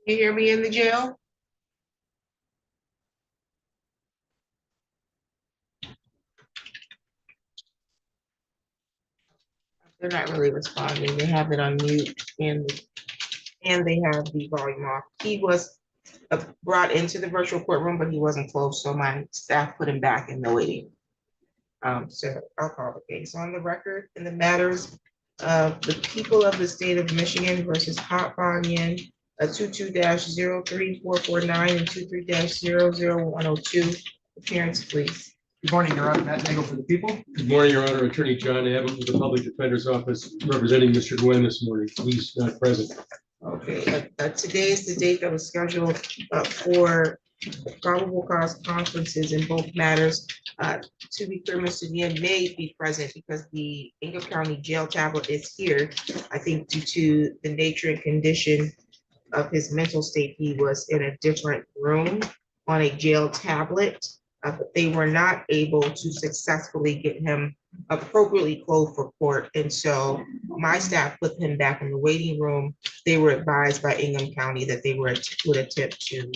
You hear me in the jail? They're not really responding. They have it on mute and they have the volume off. He was brought into the virtual courtroom, but he wasn't close, so my staff put him back in the waiting. So I'll call the case on the record in the matters of the people of the state of Michigan versus Hot Banyan, 22-03449 and 23-00102. Appearance, please. Good morning, Your Honor. Matt Nagel for the people. Good morning, Your Honor. Attorney John Abbott with the Public Defender's Office representing Mr. Gwen this morning. Please not present. Okay, today is the date that was scheduled for probable cause conferences in both matters. To be clear, Mr. Nguyen may be present because the Ingham County Jail tablet is here. I think due to the nature and condition of his mental state, he was in a different room on a jail tablet. But they were not able to successfully get him appropriately clothed for court. And so my staff put him back in the waiting room. They were advised by Ingham County that they would attempt to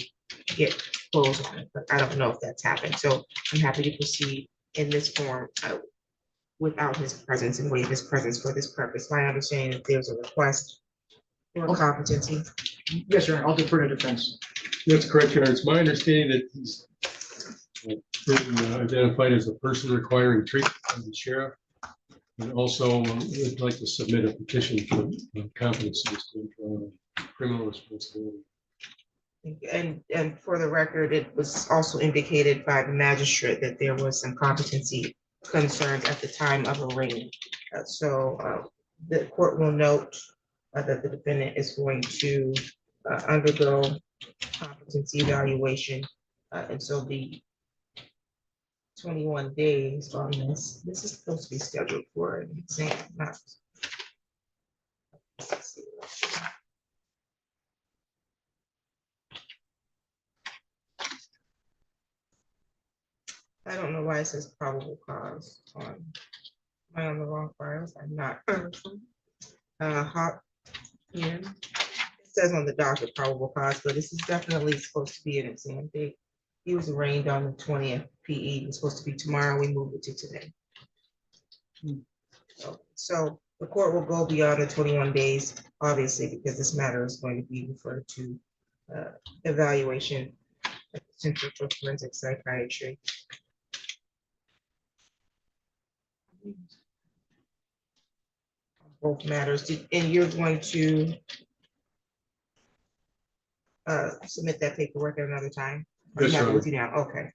get clothes on it, but I don't know if that's happened. So I'm happy to proceed in this form without his presence and waive his presence for this purpose. My understanding that there's a request for competency. Yes, Your Honor. I'll defer to defense. That's correct, Your Honor. It's my understanding that he's identified as a person requiring treatment from the sheriff. And also would like to submit a petition for competency criminal responsibility. And for the record, it was also indicated by the magistrate that there was some competency concerns at the time of arraignment. So the court will note that the defendant is going to undergo competency evaluation. And so the 21 days on this is supposed to be scheduled for an exam, not. I don't know why it says probable cause on. Am I on the wrong files? I'm not. Hot. Yeah. It says on the docket probable cause, but this is definitely supposed to be an exam date. He was arraigned on the 20th. PE was supposed to be tomorrow. We moved it to today. So the court will go beyond the 21 days, obviously, because this matter is going to be referred to evaluation at the Center for Forensic Psychiatry. Both matters, and you're going to submit that paperwork at another time? Yes, sir. With you now, okay.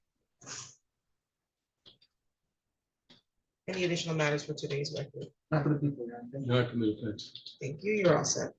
Any additional matters for today's record? Not for the people, Your Honor. Thank you. Not for the defense. Thank you, you're all set.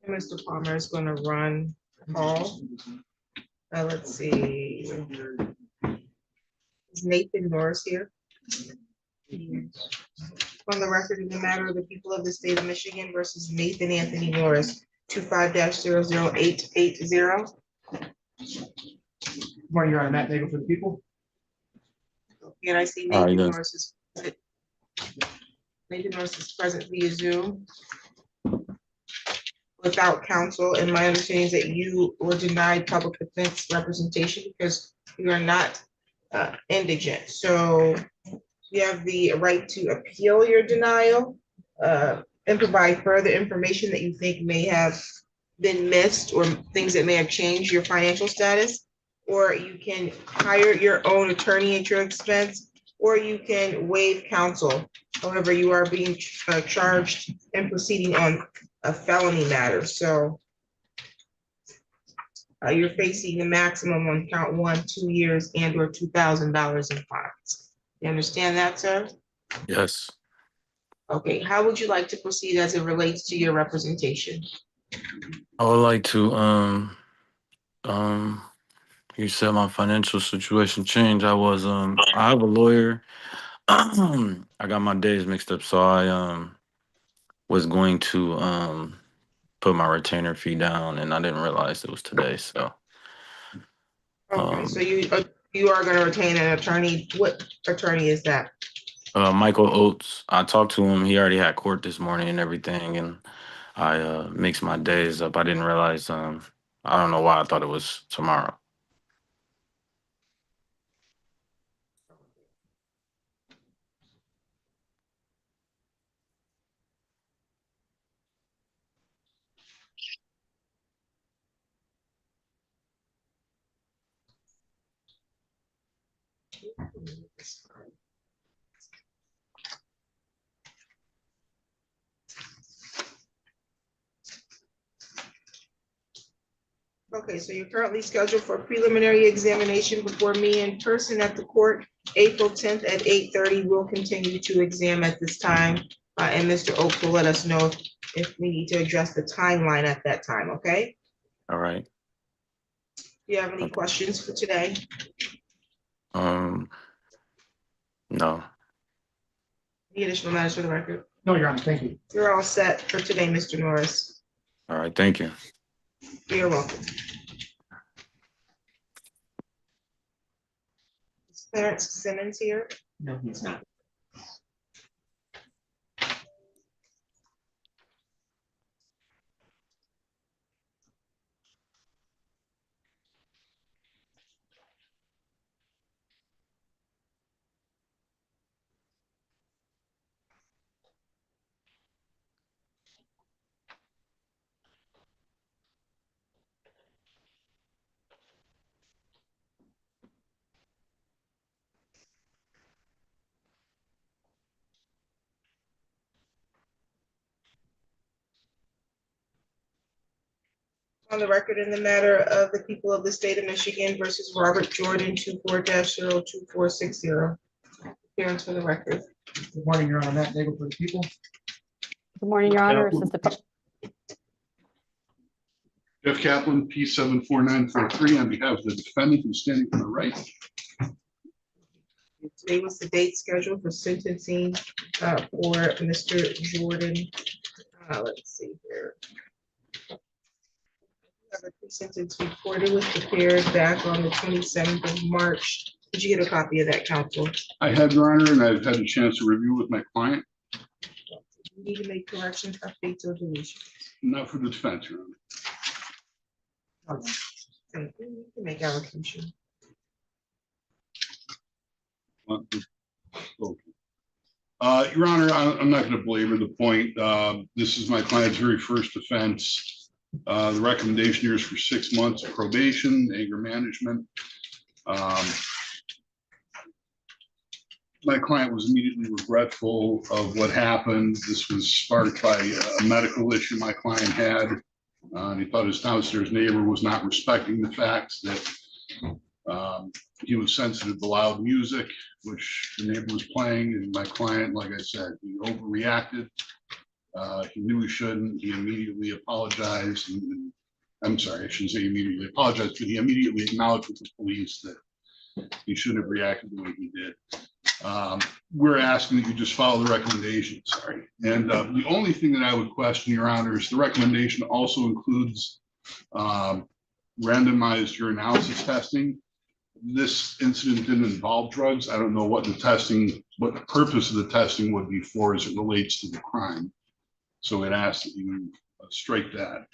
Mr. Palmer is going to run call. Let's see. Is Nathan Norris here? On the record in the matter of the people of the state of Michigan versus Nathan Anthony Norris, 25-00880. Good morning, Your Honor. Matt Nagel for the people. And I see Nathan Norris is present. Nathan Norris is present via Zoom without counsel, and my understanding is that you were denied public defense representation because you are not indigent. So you have the right to appeal your denial and provide further information that you think may have been missed or things that may have changed your financial status, or you can hire your own attorney at your expense, or you can waive counsel. However, you are being charged and proceeding on a felony matter, so you're facing the maximum on count 1, 2 years and or $2,000 in fines. You understand that, sir? Yes. Okay, how would you like to proceed as it relates to your representation? I would like to you said my financial situation changed. I have a lawyer. I got my days mixed up, so I was going to put my retainer fee down and I didn't realize it was today. So Okay, so you are gonna retain an attorney. What attorney is that? Michael Oates, I talked to him. He already had court this morning and everything, and I mixed my days up. I didn't realize I don't know why I thought it was tomorrow. Okay, so you're currently scheduled for preliminary examination before me in person at the court, April 10th at 8:30. We'll continue to exam at this time. And Mr. Oak will let us know if we need to address the timeline at that time, okay? All right. Do you have any questions for today? No. Any additional matters for the record? No, Your Honor, thank you. You're all set for today, Mr. Norris. All right. Thank you. You're welcome. Is Clarence Simmons here? No, he's not. On the record in the matter of the people of the state of Michigan versus Robert Jordan, 24-02460. Appearance for the record. Good morning, Your Honor, Matt Nagel for the people. Good morning, Your Honor. Jeff Kaplan, P 74943, on behalf of the defendant who's standing to the right. Today was the date scheduled for sentencing for Mr. Jordan. Let's see here. The pre-sentence report, it was prepared back on the 27th of March. Did you get a copy of that, counsel? I have, Your Honor, and I've had a chance to review with my client. You need to make corrections, updates, or deletions. Not for the defense, Your Honor. Thank you. You can make allocation. Your Honor, I'm not going to belabor the point. This is my client's very first offense. The recommendation here is for 6 months of probation, anger management. My client was immediately regretful of what happened. This was sparked by a medical issue my client had. He thought his downstairs neighbor was not respecting the fact that he was sensitive to loud music, which the neighbor was playing, and my client, like I said, he overreacted. He knew he shouldn't. He immediately apologized. I'm sorry, I shouldn't say immediately apologized, but he immediately acknowledged with the police that he shouldn't have reacted the way he did. We're asking that you just follow the recommendation, sorry. And the only thing that I would question, Your Honor, is the recommendation also includes randomized urinalysis testing. This incident didn't involve drugs. I don't know what the purpose of the testing would be for as it relates to the crime. So it asks that you strike that.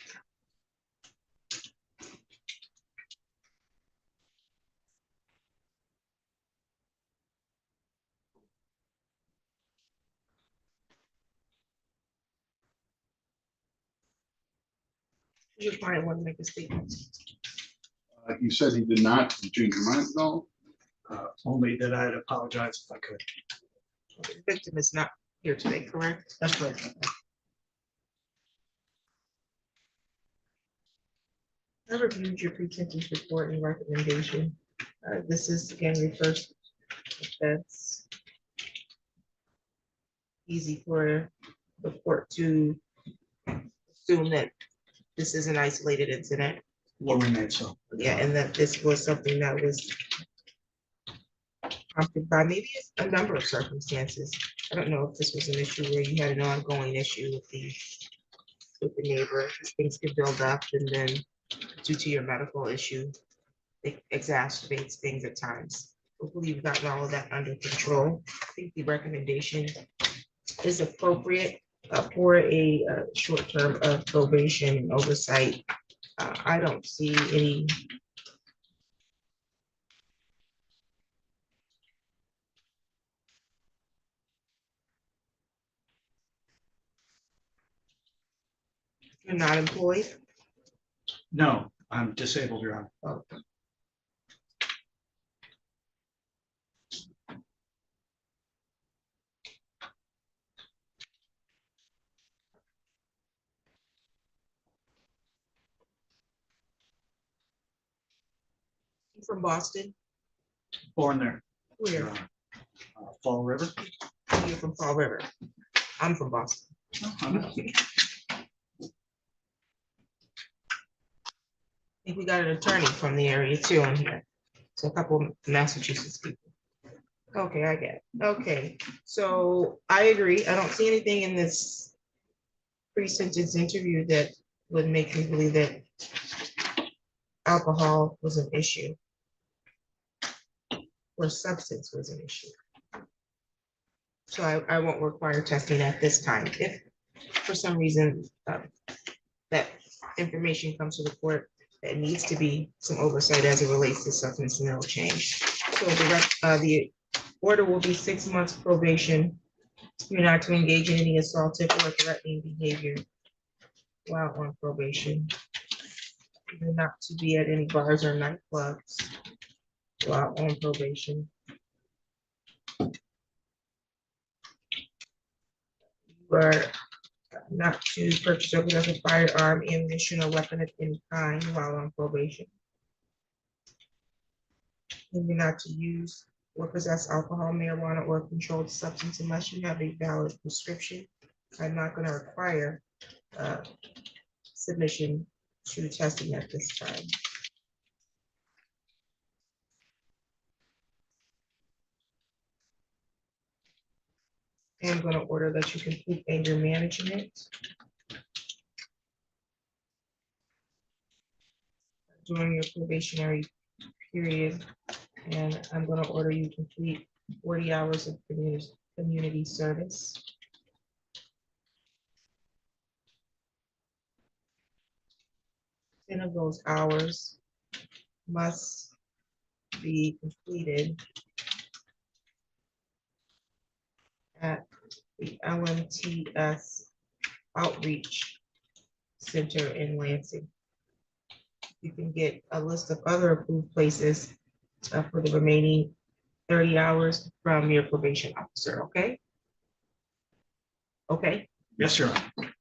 Your client want to make a statement. You said he did not. Did you change your mind at all? Only that I'd apologize if I could. The victim is not here today, correct? That's correct. I reviewed your pre-sentence report and recommendation. This is again your first offense. Easy for the court to assume that this is an isolated incident. Will remain so. Yeah, and that this was something that was prompted by maybe a number of circumstances. I don't know if this was an issue where you had an ongoing issue with the neighbor. Things could build up and then due to your medical issue, it exacerbates things at times. Hopefully you've gotten all of that under control. I think the recommendation is appropriate for a short term of probation and oversight. I don't see any you're not employed. No, I'm disabled, Your Honor. Oh, you from Boston? Born there, Your Where? Honor. Fall River. You're from Fall River. I'm from Boston. I think we got an attorney from the area too in here. So a couple of Massachusetts people. Okay, I get it. Okay, so I agree. I don't see anything in this pre-sentence interview that would make me believe that alcohol was an issue or substance was an issue. So I won't require testing at this time. If for some reason that information comes to the court that needs to be some oversight as it relates to substance, and it'll change. So the order will be 6 months probation. You're not to engage in any assaultive or threatening behavior while on probation. You're not to be at any bars or nightclubs while on probation. You are not to purchase or possess a firearm, ammunition, or weapon of any kind while on probation. And you're not to use or possess alcohol, marijuana, or controlled substance unless you have a valid prescription. I'm not going to require submission to testing at this time. I'm going to order that you complete anger management during your probationary period. And I'm going to order you complete 40 hours of community service. 10 of those hours must be completed at the LMTS Outreach Center in Lansing. You can get a list of other approved places for the remaining 30 hours from your probation officer, okay? Okay, Yes, Your Honor.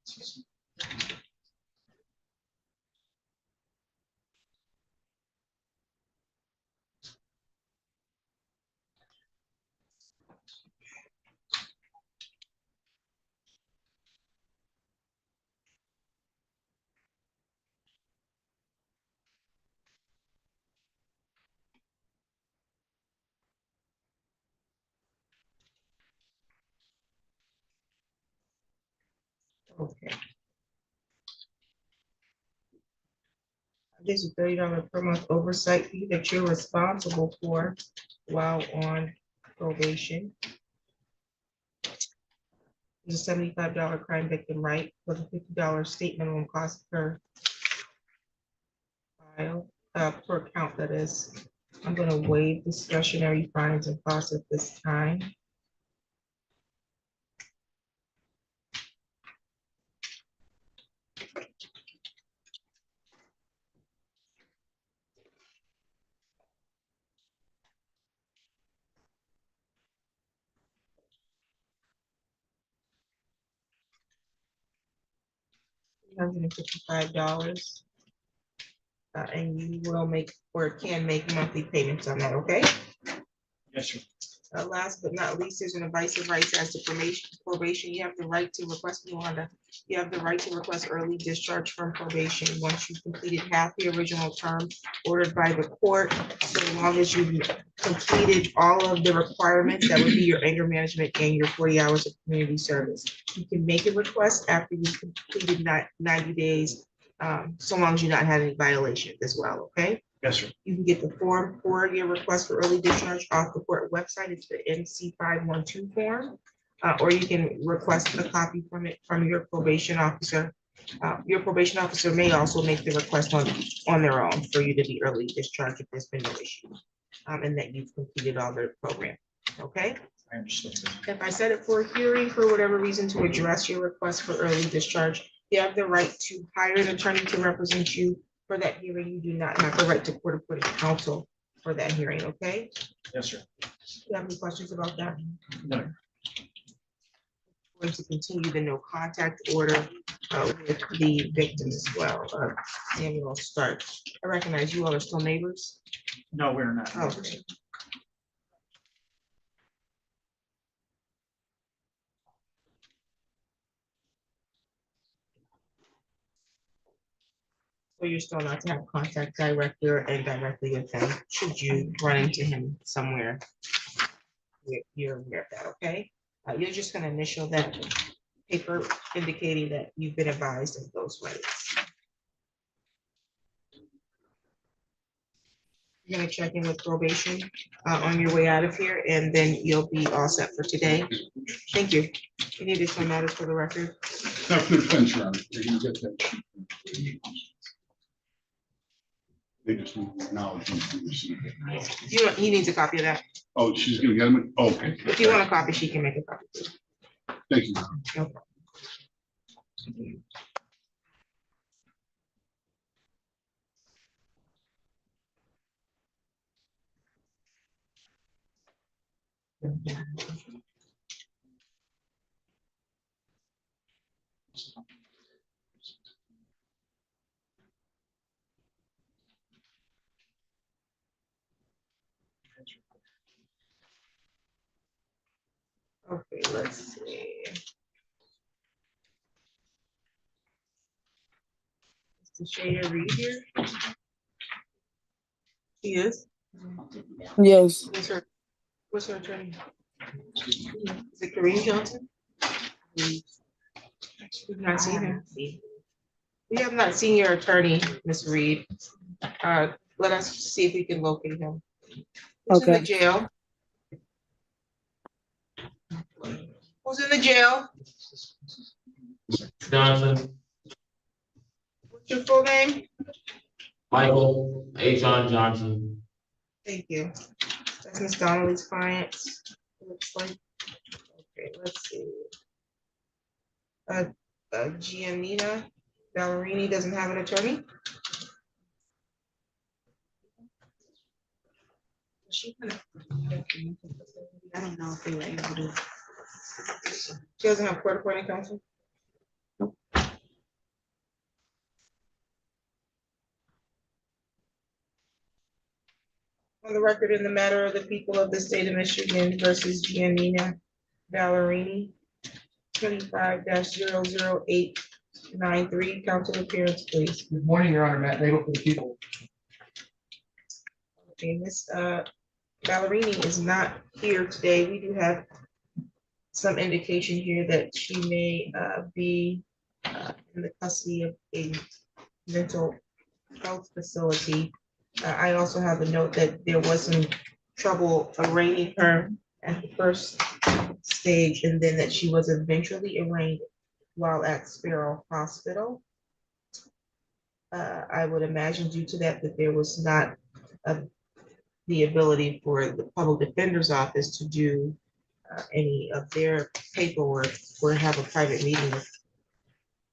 okay. There's a $30 per month oversight fee that you're responsible for while on probation. There's a $75 crime victim right with a $50 state minimum cost per file, per count that is. I'm gonna waive discretionary fines and costs at this time. $355. And you will make or can make monthly payments on that, okay? Yes, sir. Last but not least, there's an advice of rights as to probation. You have the right to request, Yolanda, you have the right to request early discharge from probation once you've completed half the original term ordered by the court. So long as you've completed all of the requirements, that would be your anger management and your 40 hours of community service. You can make a request after you've completed 90 days, so long as you're not had any violations as well, okay? Yes, sir. You can get the form for your request for early discharge off the court website. It's the MC 512 form. Or you can request a copy from it from your probation officer. Your probation officer may also make the request on their own for you to be early discharged if there's been no issue. And that you've completed all the program, okay? I understand. If I set it for a hearing for whatever reason to address your request for early discharge, you have the right to hire an attorney to represent you for that hearing. You do not have the right to court-appointed counsel for that hearing, okay? Yes, sir. Do you have any questions about that? No. Going to continue the no contact order with the victim as well. Samuel Stark. I recognize you all are still neighbors. No, we're not. Okay. So you're still not to have contact directly or indirectly with him, should you run into him somewhere. You're aware of that, okay? You're just gonna initial that paper indicating that you've been advised of those rights. You're gonna check in with probation on your way out of here, and then you'll be all set for today. Thank you. Any additional matters for the record? Not for the defense, Your Honor. They're gonna get that. They just need acknowledgement to receive it. He needs a copy of that. Oh, she's gonna get them? Okay. If you want a copy, she can make a copy. Thank you. No problem. Okay, let's see. Is Shayna Reed here? She is? Yes. What's her attorney? Is it Kareem Johnson? We've not seen her. We have not seen your attorney, Ms. Reed. Let us see if we can locate him. Who's in the Okay. jail? Who's in the jail? Johnson, What's your full name? Michael H. John Johnson. Thank you. That's Ms. Donnelly's client. Looks like. Okay, let's see. Giannina Ballerini doesn't have an attorney? I don't know if they were able to. She doesn't have court-appointed counsel? On the record, in the matter of the people of the state of Michigan versus Giannina Ballerini, 25-00893, counsel appearance, please. Good morning, Your Honor. Matt Nagel for the people. Okay, Ms. Ballerini is not here today. We do have some indication here that she may be in the custody of a mental health facility. I also have a note that there was some trouble arraigning her at the first stage, and then that she was eventually arraigned while at Sparrow Hospital. I would imagine due to that, there was not the ability for the public defender's office to do any of their paperwork or have a private meeting with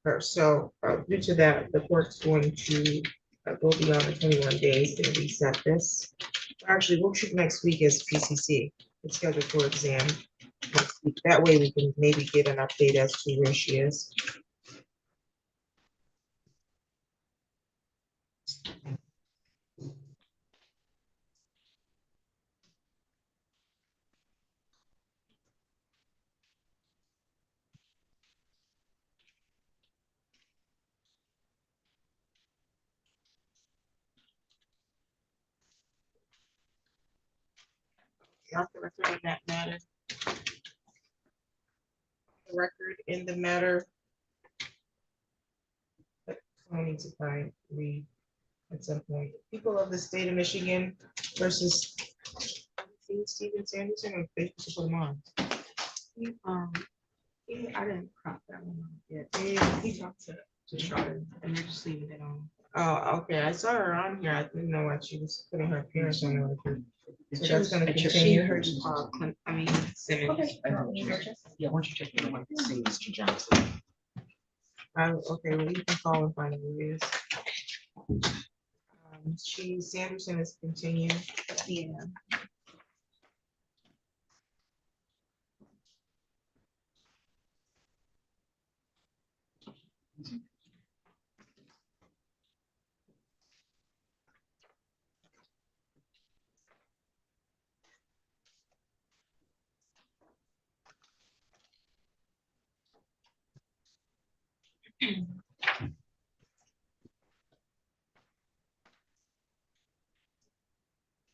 her. So due to that, the court's going to go beyond the 21 days and reset this. Actually, workshop next week is PCC. It's scheduled for exam next week. That way we can maybe get an update as to where she is. off the record on that matter. The record in the matter. I need to find, read at some point. People of the state of Michigan versus Steven Sanderson, or they should put him on. I didn't crop that one out yet. He talked to Charlotte and they're just leaving it on. Oh, okay, I saw her on here. I didn't know what she was putting her appearance on the record. So She that's gonna she continue. heard you call, Simmons. Okay. Yeah, once you check the one, see Mr. Johnson. Okay, well, you can call and find out who it is. Sanderson is continued. Yeah.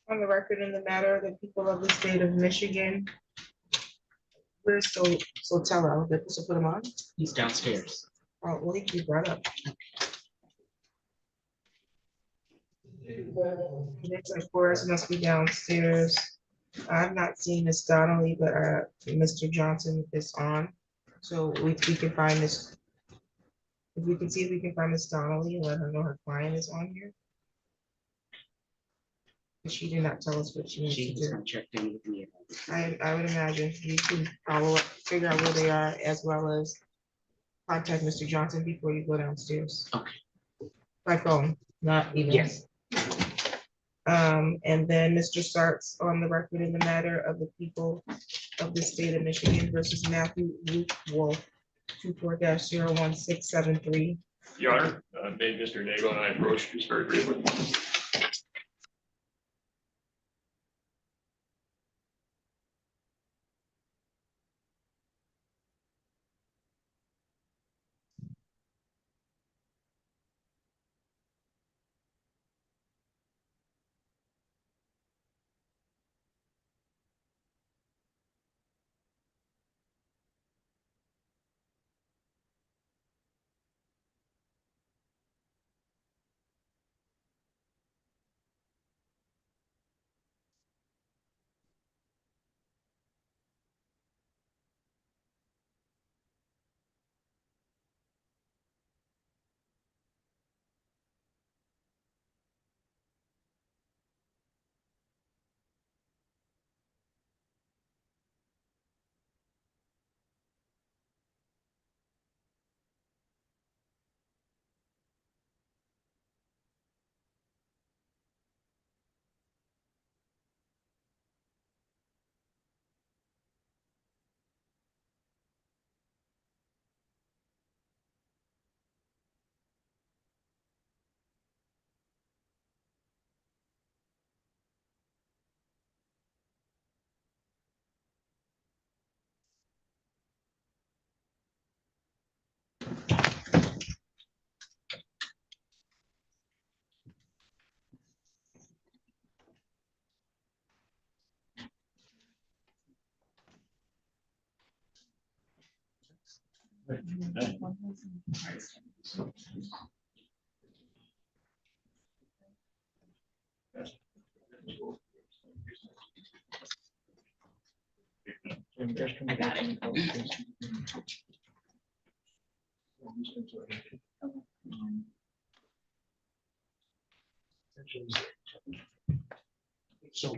On the record in the matter of the people of the state of Michigan. Where's Sotelo? They're supposed to put him on? He's downstairs. Oh, well, he can be brought up. Next, of course, must be downstairs. I've not seen Miss Donnelly, but Mr. Johnson is on. So we can find this. If we can see if we can find Miss Donnelly and let her know her client is on here. She did not tell us what she needs to She's do. not checked in with me. I would imagine you can follow up, figure out where they are, as well as contact Mr. Johnson before you go downstairs. Okay. By phone, not email. Yes. And then Mr. Starks on the record in the matter of the people of the state of Michigan versus Matthew Luke Wolf, 24-01673. Your Honor, made Mr. Nagel and I approached just very briefly. I got it. So.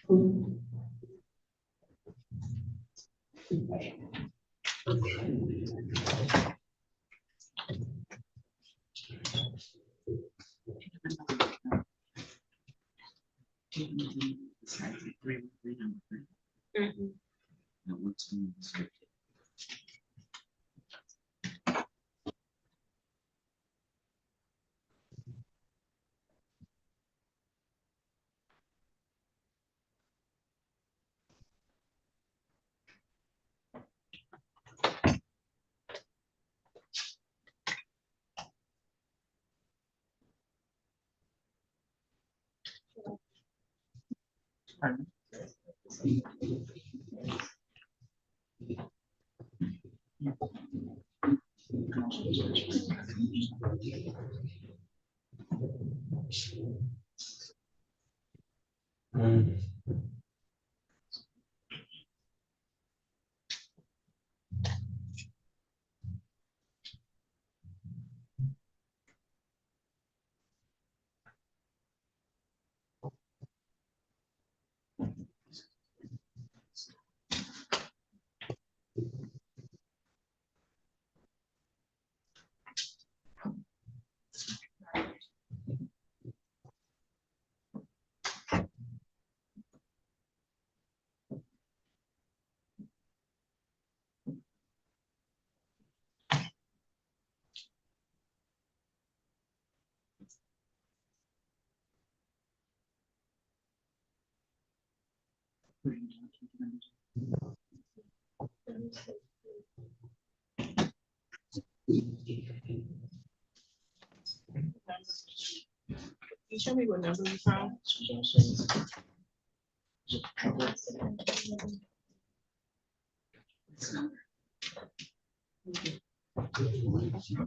Mhm. Can you show me what number you found?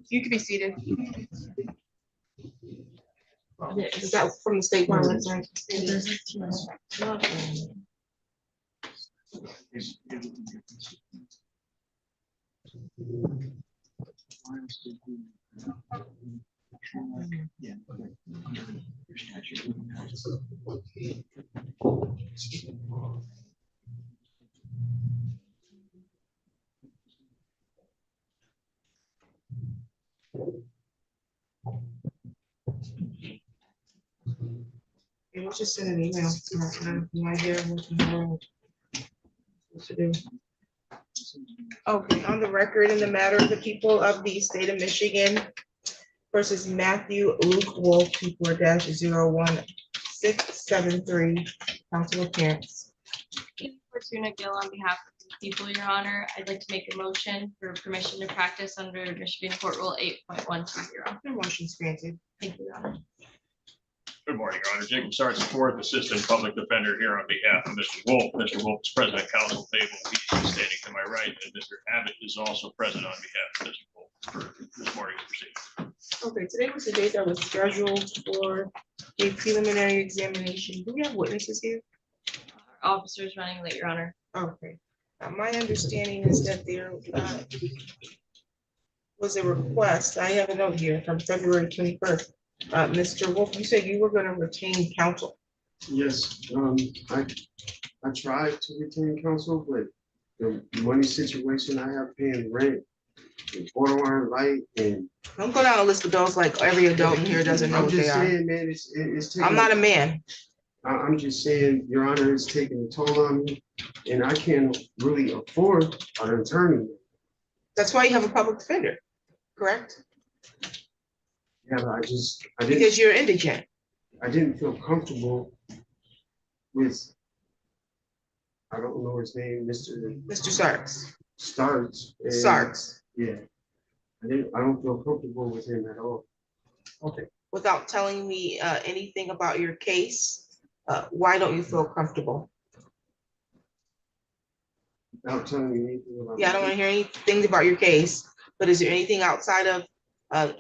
You can be seated. Is that from the state bar website? We'll just send an email. My idea what to do. Okay, on the record, in the matter of the people of the state of Michigan versus Matthew Luke Wolf, people dash 01673, council appearance. Fortuna Gill on behalf of the people, Your Honor. I'd like to make a motion for permission to practice under Michigan Court Rule 8.120. The motion's granted. Thank you, Your Honor. Good morning, Your Honor. Jacob Sartz, fourth assistant public defender here on behalf of Mr. Wolf. Mr. Wolf is president counsel table. He's standing to my right, and Mr. Abbott is also present on behalf of Mr. Wolf for this morning's proceeding. Okay, today was the date that was scheduled for a preliminary examination. Do we have witnesses here? Our officers running late, Your Honor. Okay. My understanding is that there was a request, I have a note here from February 21st. Mr. Wolf, you said you were going to retain counsel. Yes, I tried to retain counsel, but the money situation I have paying rent, and borderline light, and Don't go down a list of those like every adult in here doesn't know I'm what they just are. saying, man, it's taking. I'm not a man. I'm just saying, Your Honor, it's taking a toll on me, and I can't really afford an attorney. That's why you have a public defender, correct? Yeah, but I didn't. Because you're indigent. I didn't feel comfortable with. I don't know his name, Mr. Sarks. Starks. and- Sarks. Yeah. I don't feel comfortable with him at all. Okay. Without telling me anything about your case, why don't you feel comfortable? Without telling me anything about. Yeah, I don't want to hear anything about your case, but is there anything outside of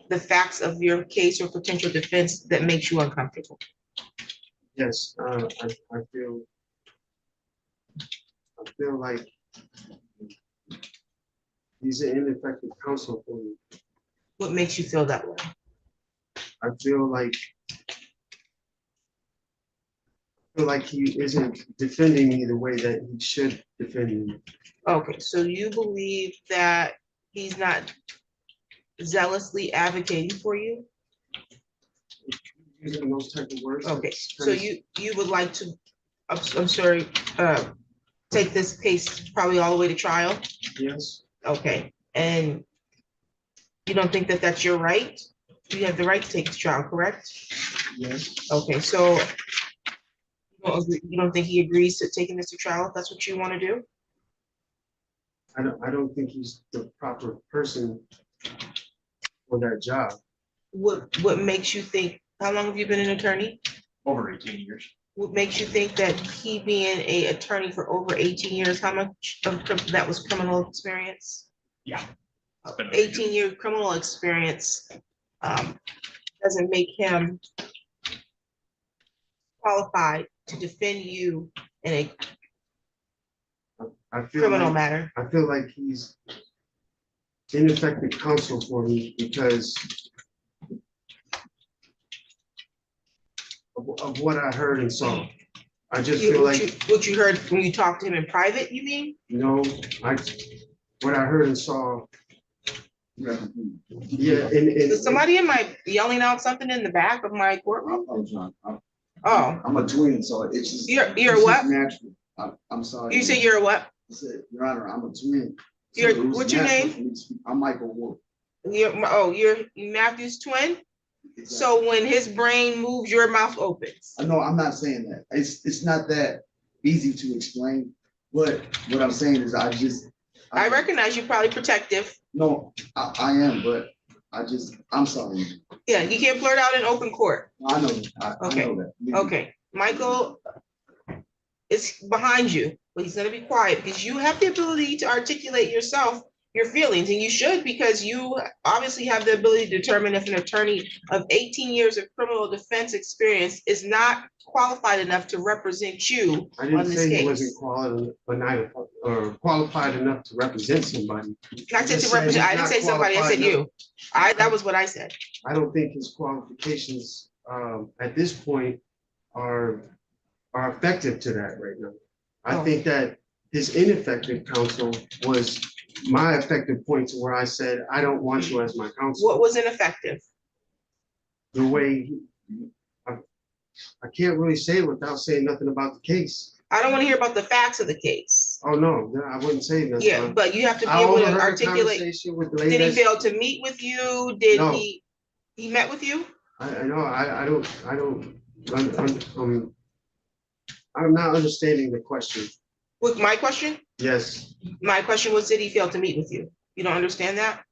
the facts of your case or potential defense that makes you uncomfortable? Yes, I feel like he's an ineffective counsel for me. What makes you feel that way? I feel feel like he isn't defending me the way that he should defend me. Okay, so you believe that he's not zealously advocating for you? Using those type of words. Okay, that's so kinda- you would like to, I'm sorry, take this case probably all the way to trial? Yes, Okay, and you don't think that that's your right? You have the right to take it to trial, correct? yes, Okay, so you don't think he agrees to taking this to trial if that's what you want to do? I don't think he's the proper person for that job. What makes you think, how long have you been an attorney? Over 18 years. What makes you think that he being a attorney for over 18 years, how much of that was criminal experience? Yeah. 18-year criminal experience doesn't make him qualified to defend you in a I feel criminal like, matter. I feel like he's ineffective counsel for me because of what I heard and saw. I just feel like, What you heard when you talked to him in private, you mean? you know, what I heard and saw. Yeah, and Is somebody in my yelling out something in the back of my courtroom? Oh, I'm a twin, so it's just. You're it's just what? Natural. I'm sorry. you say you're a what? I said, Your Honor, I'm a twin. So You're- it was what's your natural name? for me to speak. I'm Michael Wolf. You're Matthew's twin? So when his brain moves, your mouth opens. No, I'm not saying that. It's not that easy to explain, but what I'm saying is I recognize you're probably protective. No, I am, but I'm sorry. Yeah, you can't blurt out in open court. I know, I Okay. know that. Okay, Michael is behind you, but he's gonna be quiet because you have the ability to articulate yourself, your feelings, and you should, because you obviously have the ability to determine if an attorney of 18 years of criminal defense experience is not qualified enough to represent you I on didn't this say he case. wasn't qualified enough to represent somebody. I said just to represent, he's I didn't not say somebody, I said qualified you. That was what I said. I don't think his qualifications at this point are effective to that right now. I Oh. think that his ineffective counsel was my effective point to where I said, I don't want you as my counsel. What was ineffective? The way, I can't really say it without saying nothing about the case. I don't want to hear about the facts of the case. Oh, no, I wouldn't say nothing. Yeah, but you have to be I able to overheard a articulate. conversation with the Did lady. he fail to meet with you? Did No. he met with you? I know, I'm not understanding the question. With my question? Yes, My question was, did he fail to meet with you? You don't understand that?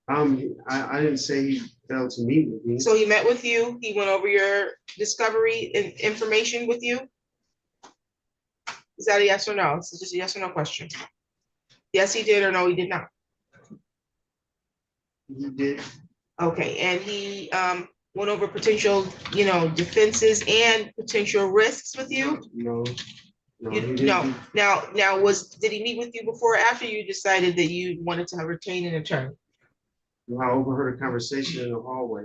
I didn't say he failed to meet with me. So he met with you, he went over your discovery and information with you? Is that a yes or no? It's just a yes or no question. Yes, he did, or no, he did not. He did. Okay, and he went over potential, defenses and potential risks with you? No. He You, didn't. no, now, did he meet with you before or after you decided that you wanted to retain an attorney? I overheard a conversation in the hallway.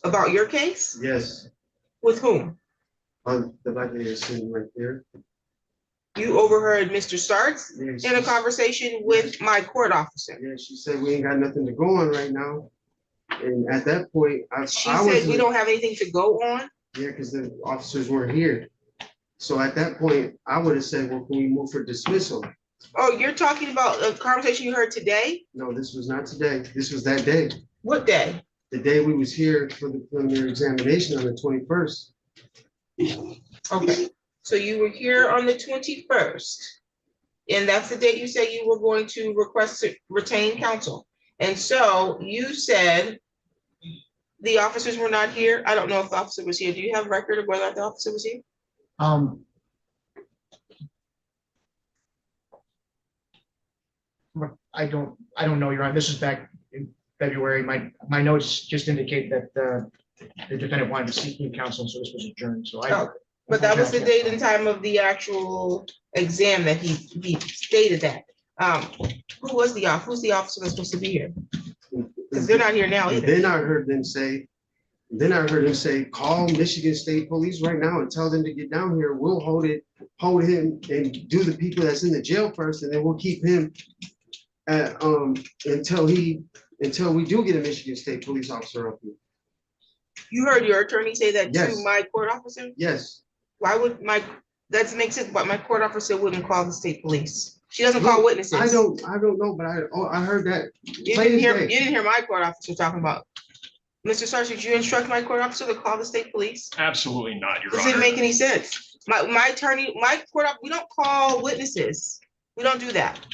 About your case? Yes, With whom? the lady is sitting right there. You overheard Mr. Starks Yeah, in a conversation with my court officer. Yeah, she said, we ain't got nothing to go on right now. And at that point, She said, we don't have anything to go on. Yeah, because the officers weren't here. So at that point, I would have said, well, can we move for dismissal? Oh, you're talking about a conversation you heard today? No, this was not today. This was that day. What day? The day we was here for the preliminary examination on the 21st. Okay, so you were here on the 21st. And that's the date you said you were going to request to retain counsel. And so you said the officers were not here. I don't know if the officer was here. Do you have record of whether the officer was here? I don't know, Your Honor. This is back in February. My notes just indicate that the defendant wanted to seek new counsel, so this was adjourned, so I. Oh, but that was the date and time of the actual exam that he stated that. Who's the officer that's supposed to be here? Because they're not here now And either. then I heard them say, Then I heard him say, call Michigan State Police right now and tell them to get down here. We'll hold him and do the people that's in the jail first, and then we'll keep him until we do get a Michigan State police officer up here. You heard your attorney say that Yes. to my court officer? Yes. Why would that makes sense, but my court officer wouldn't call the state police. She doesn't call witnesses. I don't know, but I heard that. You didn't hear my court officer talking about. Mr. Sarge, did you instruct my court officer to call the state police? Absolutely not, Your Does it Honor. make any sense? My attorney, my court, we don't call witnesses. We don't do that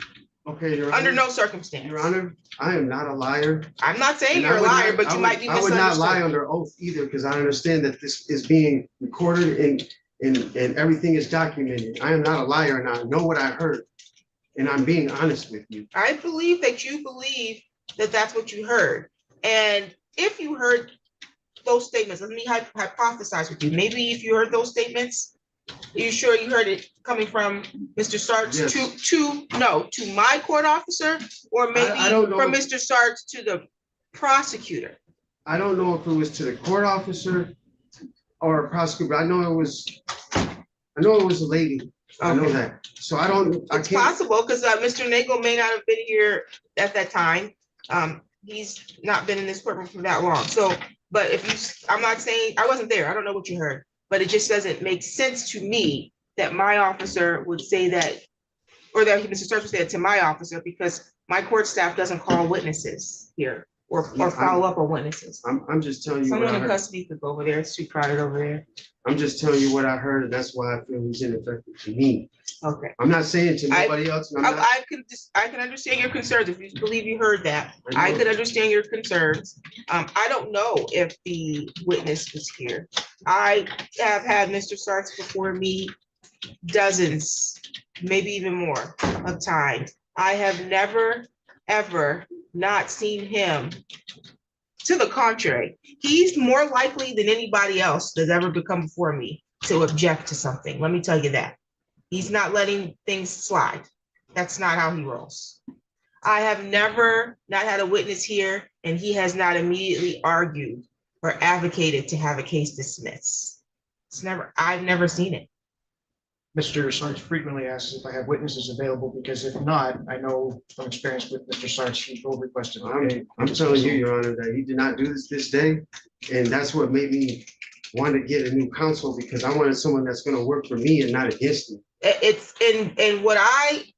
Okay, Your Honor. under no circumstance. Your Honor, I am not a liar. I'm not saying And you're I a would liar, not- but you might be I would not lie misunderstood. under oath either, because I understand that this is being recorded and everything is documented. I am not a liar and I know what I heard. And I'm being honest with you. I believe that you believe that that's what you heard. And if you heard those statements, let me hypothesize with you. Maybe if you heard those statements, are you sure you heard it coming from Mr. Starks Yes. to my court officer, or maybe I don't know. from Mr. Starks to the prosecutor? I don't know if it was to the court officer or a prosecutor, but I know it was a lady. I know Okay. that. So I It's can't. possible, because Mr. Nagel may not have been here at that time. He's not been in this courtroom for that long. So, but I'm not saying, I wasn't there. I don't know what you heard, but it just doesn't make sense to me that my officer would say that, or that Mr. Starks would say it to my officer, because my court staff doesn't call witnesses here or follow up on witnesses. I'm just telling you what Someone I in heard. custody could go over there. It's too crowded over there. I'm just telling you what I heard, and that's why I feel he's ineffective to me. Okay. I'm not saying to nobody else. and I'm not- I can understand your concerns. If you believe you heard that, I could understand your concerns. I don't know if the witness was here. I have had Mr. Starks before me dozens, maybe even more of times. I have never, ever not seen him. To the contrary, he's more likely than anybody else that's ever become before me to object to something. Let me tell you that. He's not letting things slide. That's not how he rolls. I have never not had a witness here, and he has not immediately argued or advocated to have a case dismissed. I've never seen it. Mr. Sarge frequently asks if I have witnesses available, because if not, I know from experience with Mr. Sarge, he will request it. I'm telling you, Your Honor, that he did not do this day. And that's what made me want to get a new counsel, because I wanted someone that's going to work for me and not against me. It's and what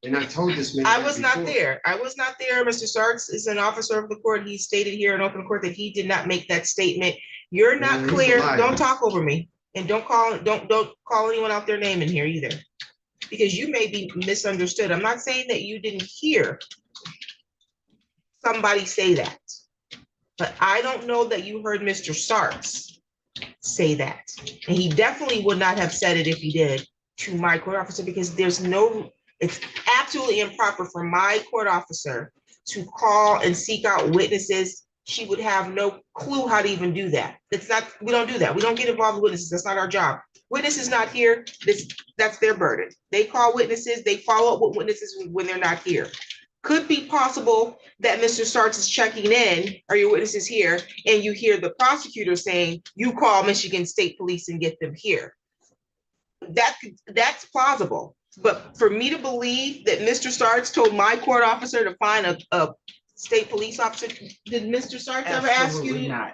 And I told this man. I that was not before. there. I was not there. Mr. Starks is an officer of the court. He stated here in open court that he did not make that statement. You're not He's a clear. liar. Don't talk over me. And don't call anyone out their name in here either. Because you may be misunderstood. I'm not saying that you didn't hear somebody say that. But I don't know that you heard Mr. Starks say that. And he definitely would not have said it if he did to my court officer, because it's absolutely improper for my court officer to call and seek out witnesses. She would have no clue how to even do that. We don't do that. We don't get involved with witnesses. That's not our job. Witness is not here. That's their burden. They call witnesses. They follow up with witnesses when they're not here. Could be possible that Mr. Starks is checking in, are your witnesses here? And you hear the prosecutor saying, you call Michigan State Police and get them here. That's plausible. But for me to believe that Mr. Starks told my court officer to find a state police officer, did Mr. Starks ever ask you? Absolutely not.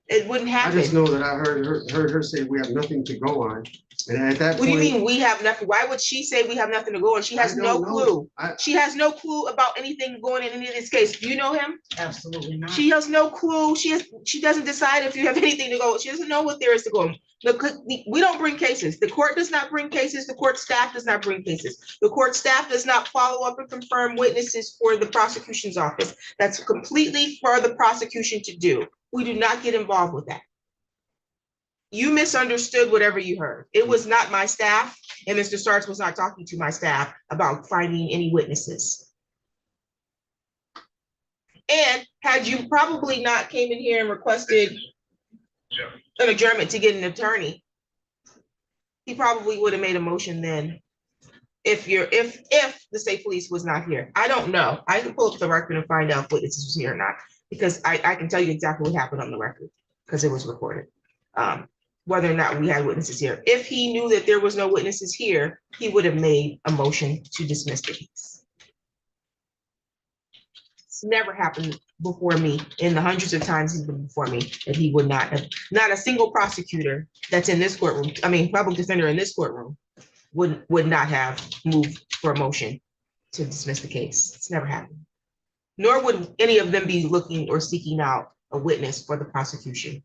It wouldn't I happen. just know that I heard her say we have nothing to go on. And at that What do point. you mean we have nothing? Why would she say we have nothing to go on? She has I no don't know. clue. I- She has no clue about anything going in any of this case. Do you know him? Absolutely not. She has no clue. She doesn't decide if you have anything to go. She doesn't know what there is to go. We don't bring cases. The court does not bring cases. The court staff does not bring cases. The court staff does not follow up and confirm witnesses for the prosecution's office. That's completely for the prosecution to do. We do not get involved with that. You misunderstood whatever you heard. It was not my staff, and Mr. Starks was not talking to my staff about finding any witnesses. And had you probably not came in here and requested an adjournment to get an attorney, he probably would have made a motion then. If the state police was not here, I don't know. I can pull up the record and find out if witnesses was here or not, because I can tell you exactly what happened on the record. because it was recorded. Whether or not we had witnesses here. If he knew that there was no witnesses here, he would have made a motion to dismiss the case. It's never happened before me in the hundreds of times he's been before me that he would not have, not a single prosecutor that's in this courtroom, I mean, public defender in this courtroom would not have moved for a motion to dismiss the case. It's never happened. Nor would any of them be looking or seeking out a witness for the prosecution.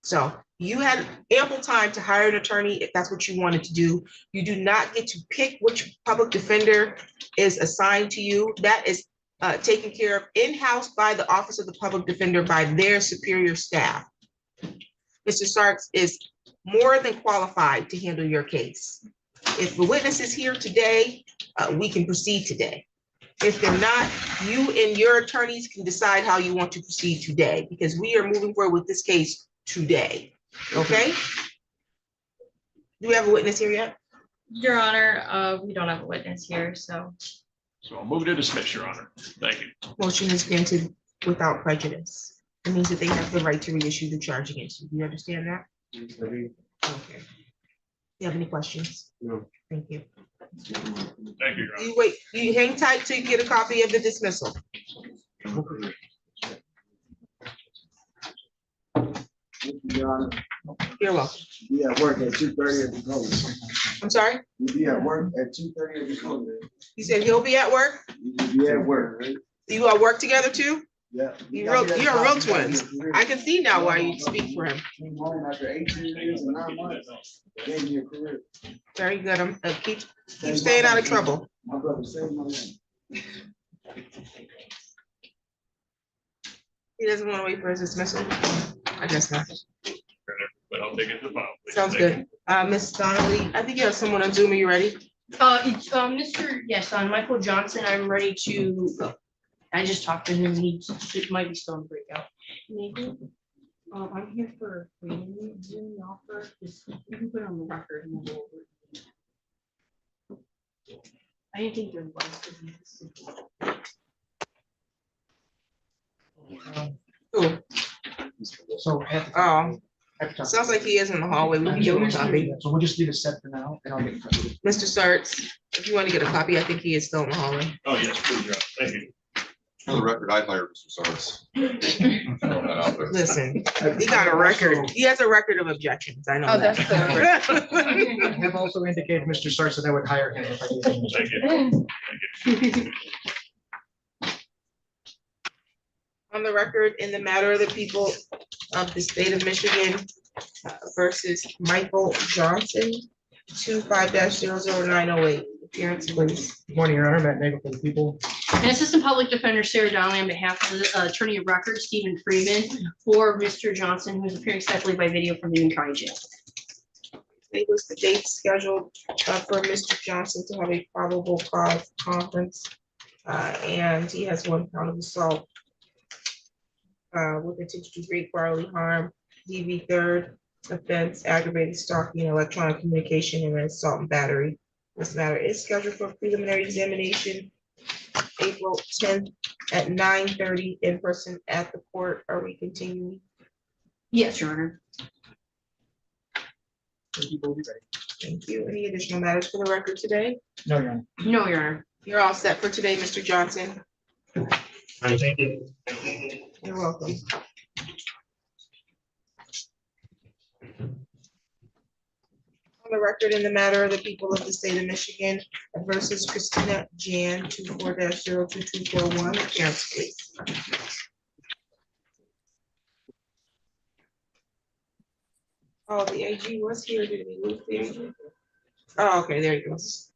So you had ample time to hire an attorney if that's what you wanted to do. You do not get to pick which public defender is assigned to you. That is taken care of in-house by the Office of the Public Defender by their superior staff. Mr. Starks is more than qualified to handle your case. If the witness is here today, we can proceed today. If they're not, you and your attorneys can decide how you want to proceed today, because we are moving forward with this case today, okay? Do we have a witness here yet? Your Honor, we don't have a witness here, so. So I'll move to dismiss, Your Honor. Thank you. Motion is granted without prejudice. It means that they have the right to reissue the charge against you. Do you understand that? Okay. Do you have any questions? No. Thank you. Thank you, Your Honor. You wait, you hang tight till you get a copy of the dismissal. Your Honor, You're welcome. be at work at 2:30 at the code. I'm sorry? You'll be at work at 2:30 at the code, man. You said he'll be at work? You'll be at work, right? You all work together too? Yeah. You're real twins. I can see now why you speak for him. Came home after 18 years and 9 months. Gave me a career. Very good. Keep staying out of trouble. My brother saved my life. He doesn't want to wait for his dismissal? I guess not. But I'll take it to file. please. Sounds Thank good. Ms. Donnelly, I think you have someone on Zoom. Are you ready? Yes, on Michael Johnson, I'm ready to go. I just talked to him, he might be still in breakout. Maybe. I'm here for waiting Zoom offer, just, you can put it on the record and we'll go over it. I didn't think there was. Who? So. Sounds like he is in the hallway. We can give him a copy. So we'll just leave it set for now and I'll get in touch with you. Mr. Starks, if you want to get a copy, I think he is still in the hallway. Oh, yes, please, Your Honor. Thank you. For the record, I hired Mr. Sarnes. Throwing that out there. Listen, he got a record. He has a record of objections. I know Oh, that. that's good. I have also indicated Mr. Sarks that I would hire him if I needed him. Thank you. On the record, in the matter of the people of the state of Michigan versus Michael Johnson, 25-00908. Appearance, please. Good morning, Your Honor. Matt Nagel for the people. And Assistant Public Defender Sarah Donnelly on behalf of the Attorney of Record Stephen Freeman for Mr. Johnson, who is appearing separately by video from the Union County Jail. It was the date scheduled for Mr. Johnson to have a probable cause conference. And he has one count of assault with intent to great bodily harm, DV third offense, aggravated stalking, electronic communication, and assault and battery. This matter is scheduled for preliminary examination April 10th at 9:30 in person at the court. Are we continuing? Yes, Your Honor. Thank you. Any additional matters for the record today? No, Your Honor. No, Your Honor. You're all set for today, Mr. Johnson. Thank you. You're welcome. On the record, in the matter of the people of the state of Michigan versus Christina Jan 24-02241, appearance, please. Oh, the AG was here. Did we lose the AG? Oh, okay, there he goes.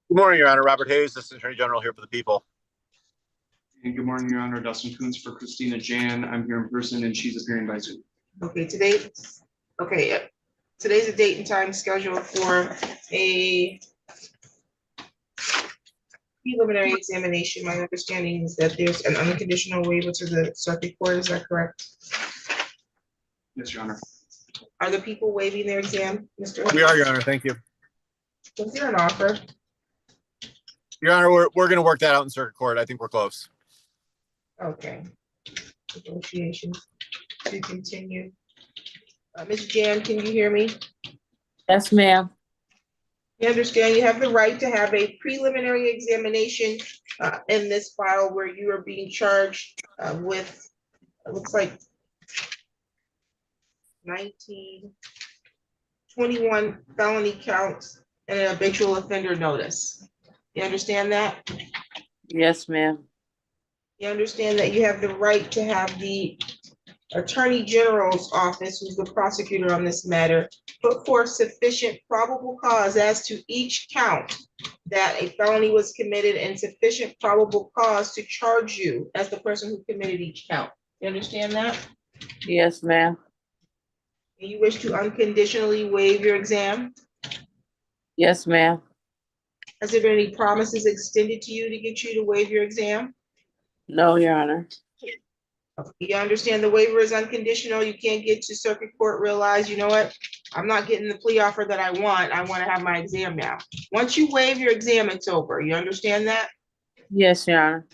Good morning, Your Honor. Robert Hayes, Assistant Attorney General here for the people. And good morning, Your Honor. Dustin Coons for Christina Jan. I'm here in person and she's appearing by Zoom. Okay, today's the date and time scheduled for a preliminary examination. My understanding is that there's an unconditional waiver to the circuit court. Is that correct? Yes, Your Honor. Are the people waiving their exam, Mr.? We are, Your Honor. Thank you. Was there an offer? Your Honor, we're going to work that out in circuit court. I think we're close. Okay. Negotiations. to continue. Ms. Jan, can you hear me? Yes, ma'am. You understand you have the right to have a preliminary examination in this file where you are being charged with, it looks like 21 felony counts and an habitual offender notice. You understand that? Yes, ma'am. You understand that you have the right to have the Attorney General's office, who's the prosecutor on this matter, put forth sufficient probable cause as to each count that a felony was committed and sufficient probable cause to charge you as the person who committed each count. You understand that? Yes, ma'am. And you wish to unconditionally waive your exam? Yes, ma'am. Has there been any promises extended to you to get you to waive your exam? No, Your Honor. You understand the waiver is unconditional. You can't get to circuit court, realize, you know what? I'm not getting the plea offer that I want. I want to have my exam now. Once you waive your exam, it's over. You understand that? Yes, Your Honor.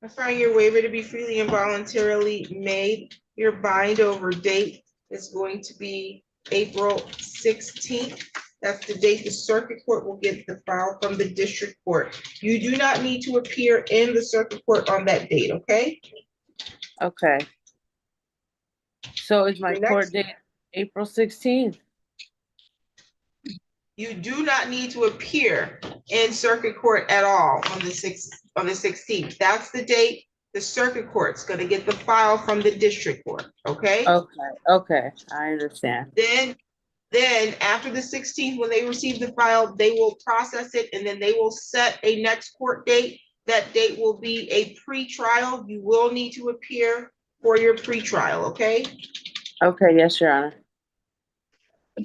I find your waiver to be freely and voluntarily made. Your bind over date is going to be April 16th. That's the date the circuit court will get the file from the district court. You do not need to appear in the circuit court on that date, okay? Okay. So is my Your next- court date April 16th? You do not need to appear in circuit court at all on the 16th. That's the date the circuit court's gonna get the file from the district court, okay? Okay, I understand. Then after the 16th, when they receive the file, they will process it and then they will set a next court date. That date will be a pre-trial. You will need to appear for your pre-trial, okay? Okay, yes, Your Honor.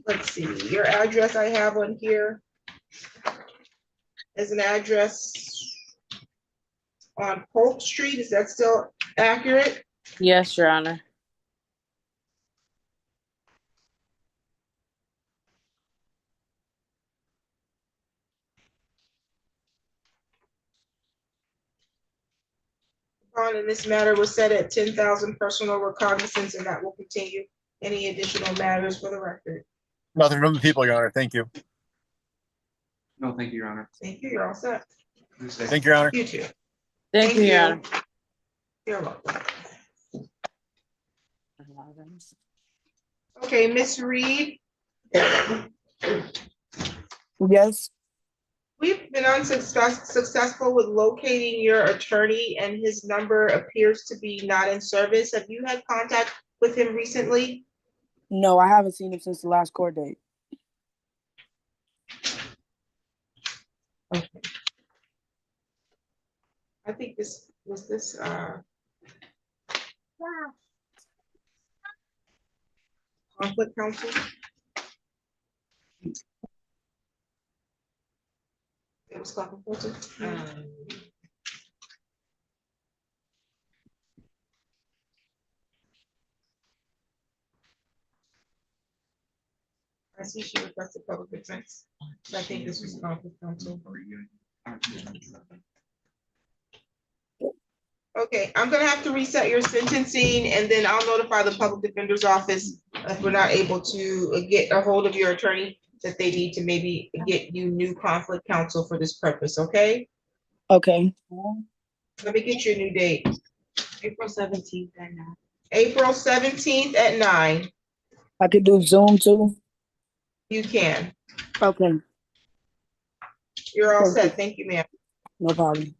Let's see, your address I have on here is an address on Polk Street. Is that still accurate? Yes, Your Honor. Bond in this matter was set at 10,000 personal recognizance, and that will continue. Any additional matters for the record? Nothing from the people, Your Honor. Thank you. No, thank you, Your Honor. Thank you, you're all set. Thank you, Your Honor. You too. Thank you, Your Honor. You're welcome. Okay, Miss Reed. Yes. We've been successful with locating your attorney, and his number appears to be not in service. Have you had contact with him recently? No, I haven't seen him since the last court date. Okay. I think this was conflict counsel. It was conflict counsel. I see she requested public defense. So I think this was conflict counsel. Okay, I'm gonna have to reset your sentencing, and then I'll notify the public defender's office if we're not able to get a hold of your attorney, that they need to maybe get you new conflict counsel for this purpose, okay? Okay. Let me get your new date. April 17th at 9. April 17th at 9. I could do Zoom too. You can. Okay. You're all Thank set. you. Thank you, ma'am. No problem.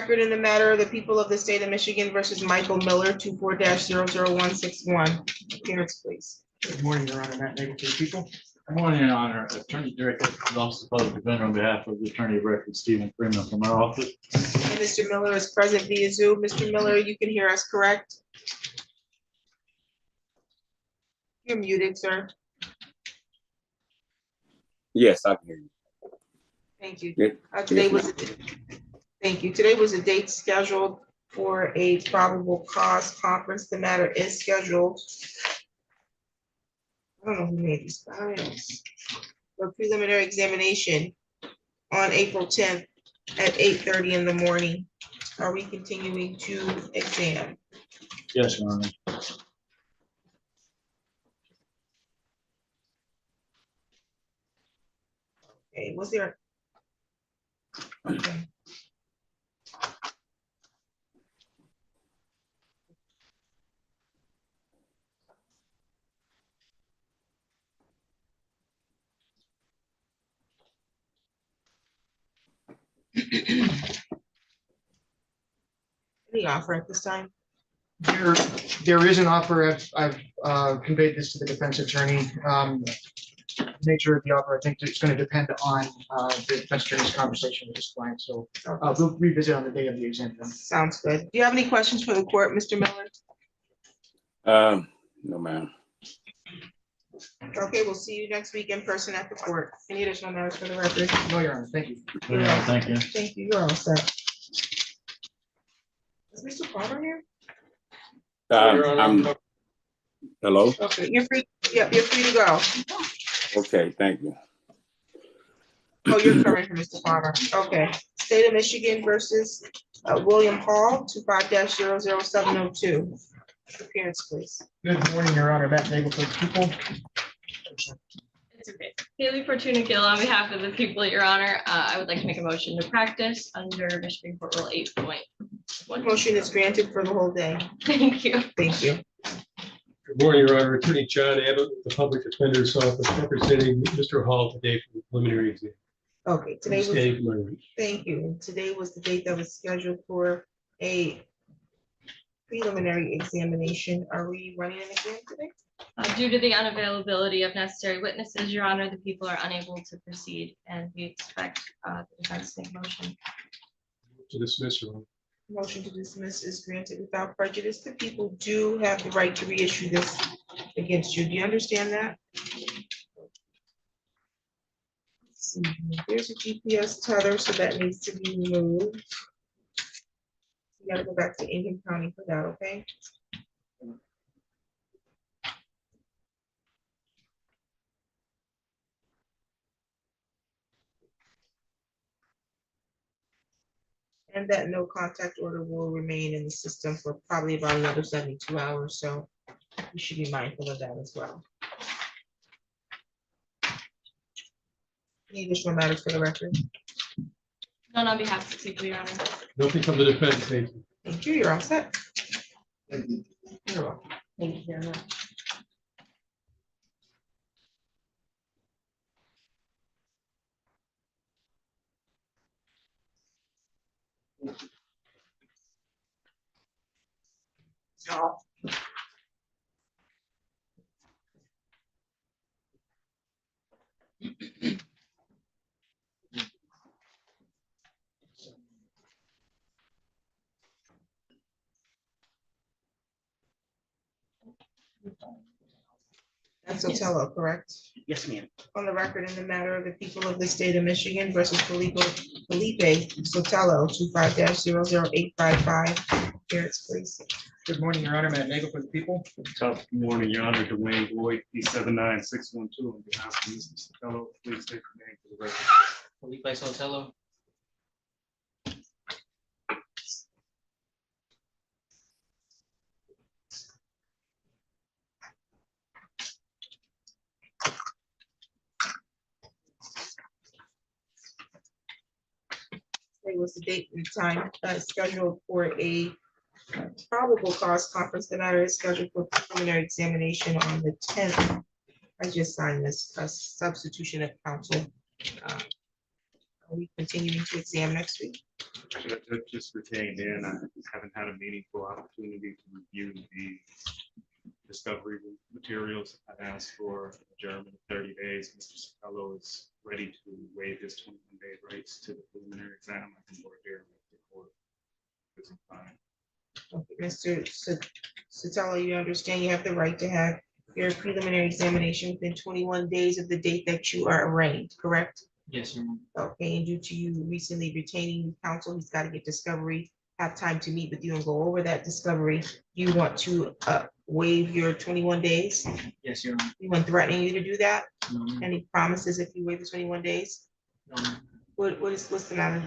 record in the matter of the people of the state of Michigan versus Michael Miller, 24-00161. Appearance, please. Good morning, Your Honor. Matt Nagel for the people. Good morning, Your Honor. Attorney Director, Office of Public Defender, on behalf of the Attorney of Record Stephen Freeman from our office. And Mr. Miller is present via Zoom. Mr. Miller, you can hear us, correct? You're muted, sir. Yes, I can hear you. Thank you. Yes. Thank you. Today was a date scheduled for a probable cause conference. The matter is scheduled. I don't know who made these files. For preliminary examination on April 10th at 8:30 in the morning. Are we continuing to exam? Yes, Your Honor. Okay, was there? Okay. Any offer at this time? There is an offer. I've conveyed this to the defense attorney. Nature of the offer, I think it's going to depend on the defense attorney's conversation with his client. So we'll revisit on the day of the exam. Sounds good. Do you have any questions for the court, Mr. Miller? No, ma'am. Okay, we'll see you next week in person at the court. Any additional matters for the record? No, Your Honor. Thank you. Yeah, thank you. Thank you. You're all set. Is Mr. Palmer here? Hello? Okay, you're free. Yep, you're free to go. Okay, thank you. Oh, you're coming from Mr. Palmer. Okay. State of Michigan versus William Hall, 25-00702. Appearance, please. Good morning, Your Honor. Matt Nagel for the people. It's okay. Haley Fortuna Gill on behalf of the people, Your Honor. I would like to make a motion to practice under Michigan Court Rule 8.1. Motion is granted for the whole day. Thank you. Thank you. Good morning, Your Honor. Attorney John Abbott, with the Public Defender's Office, representing Mr. Hall today for the preliminary exam. Okay, today was, Stay to my right. thank you. Today was the date that was scheduled for a preliminary examination. Are we running an exam today? Due to the unavailability of necessary witnesses, Your Honor, the people are unable to proceed, and we expect the defense to make a motion. To dismiss, Your Honor. Motion to dismiss is granted without prejudice. The people do have the right to reissue this against you. Do you understand that? Let's see. There's a GPS tether, so that needs to be removed. You gotta go back to Indian County for that, okay? And that no contact order will remain in the system for probably about another 72 hours, so you should be mindful of that as well. Any additional matters for the record? None on behalf of the people, Your Honor. Nothing from the defense, thank you. Thank you, you're all set. Thank you. You're welcome. Thank you very much. So. That's Otello, correct? Yes, ma'am. On the record in the matter of the people of the state of Michigan versus Felipe Sotelo, 25-00855. Appearance, please. Good morning, Your Honor. Matt Nagel for the people. Good morning, Your Honor. Dwayne Boyd, P79612, on behalf of Mr. Sotelo, please state your name for the record. Felipe Sotelo. Today was the date and time scheduled for a probable cause conference. The matter is scheduled for preliminary examination on the 10th. I just signed this substitution of counsel. Are we continuing to exam next week? Just retained in, I haven't had a meaningful opportunity to review the discovery materials. I've asked for adjournment of 30 days. Mr. Sotelo is ready to waive his 21-day rights to the preliminary exam. I can work here with the court. It's fine. Okay, Mr. Sotelo, you understand you have the right to have your preliminary examination within 21 days of the date that you are arraigned, correct? Yes, Your Honor. Okay, and due to you recently retaining counsel, he's got to get discovery, have time to meet with you and go over that discovery. You want to waive your 21 days? Yes, Your Honor. Anyone threatening you to do that? No, Your Honor. Any promises if you waive the 21 days? No, Your Honor. What's the matter?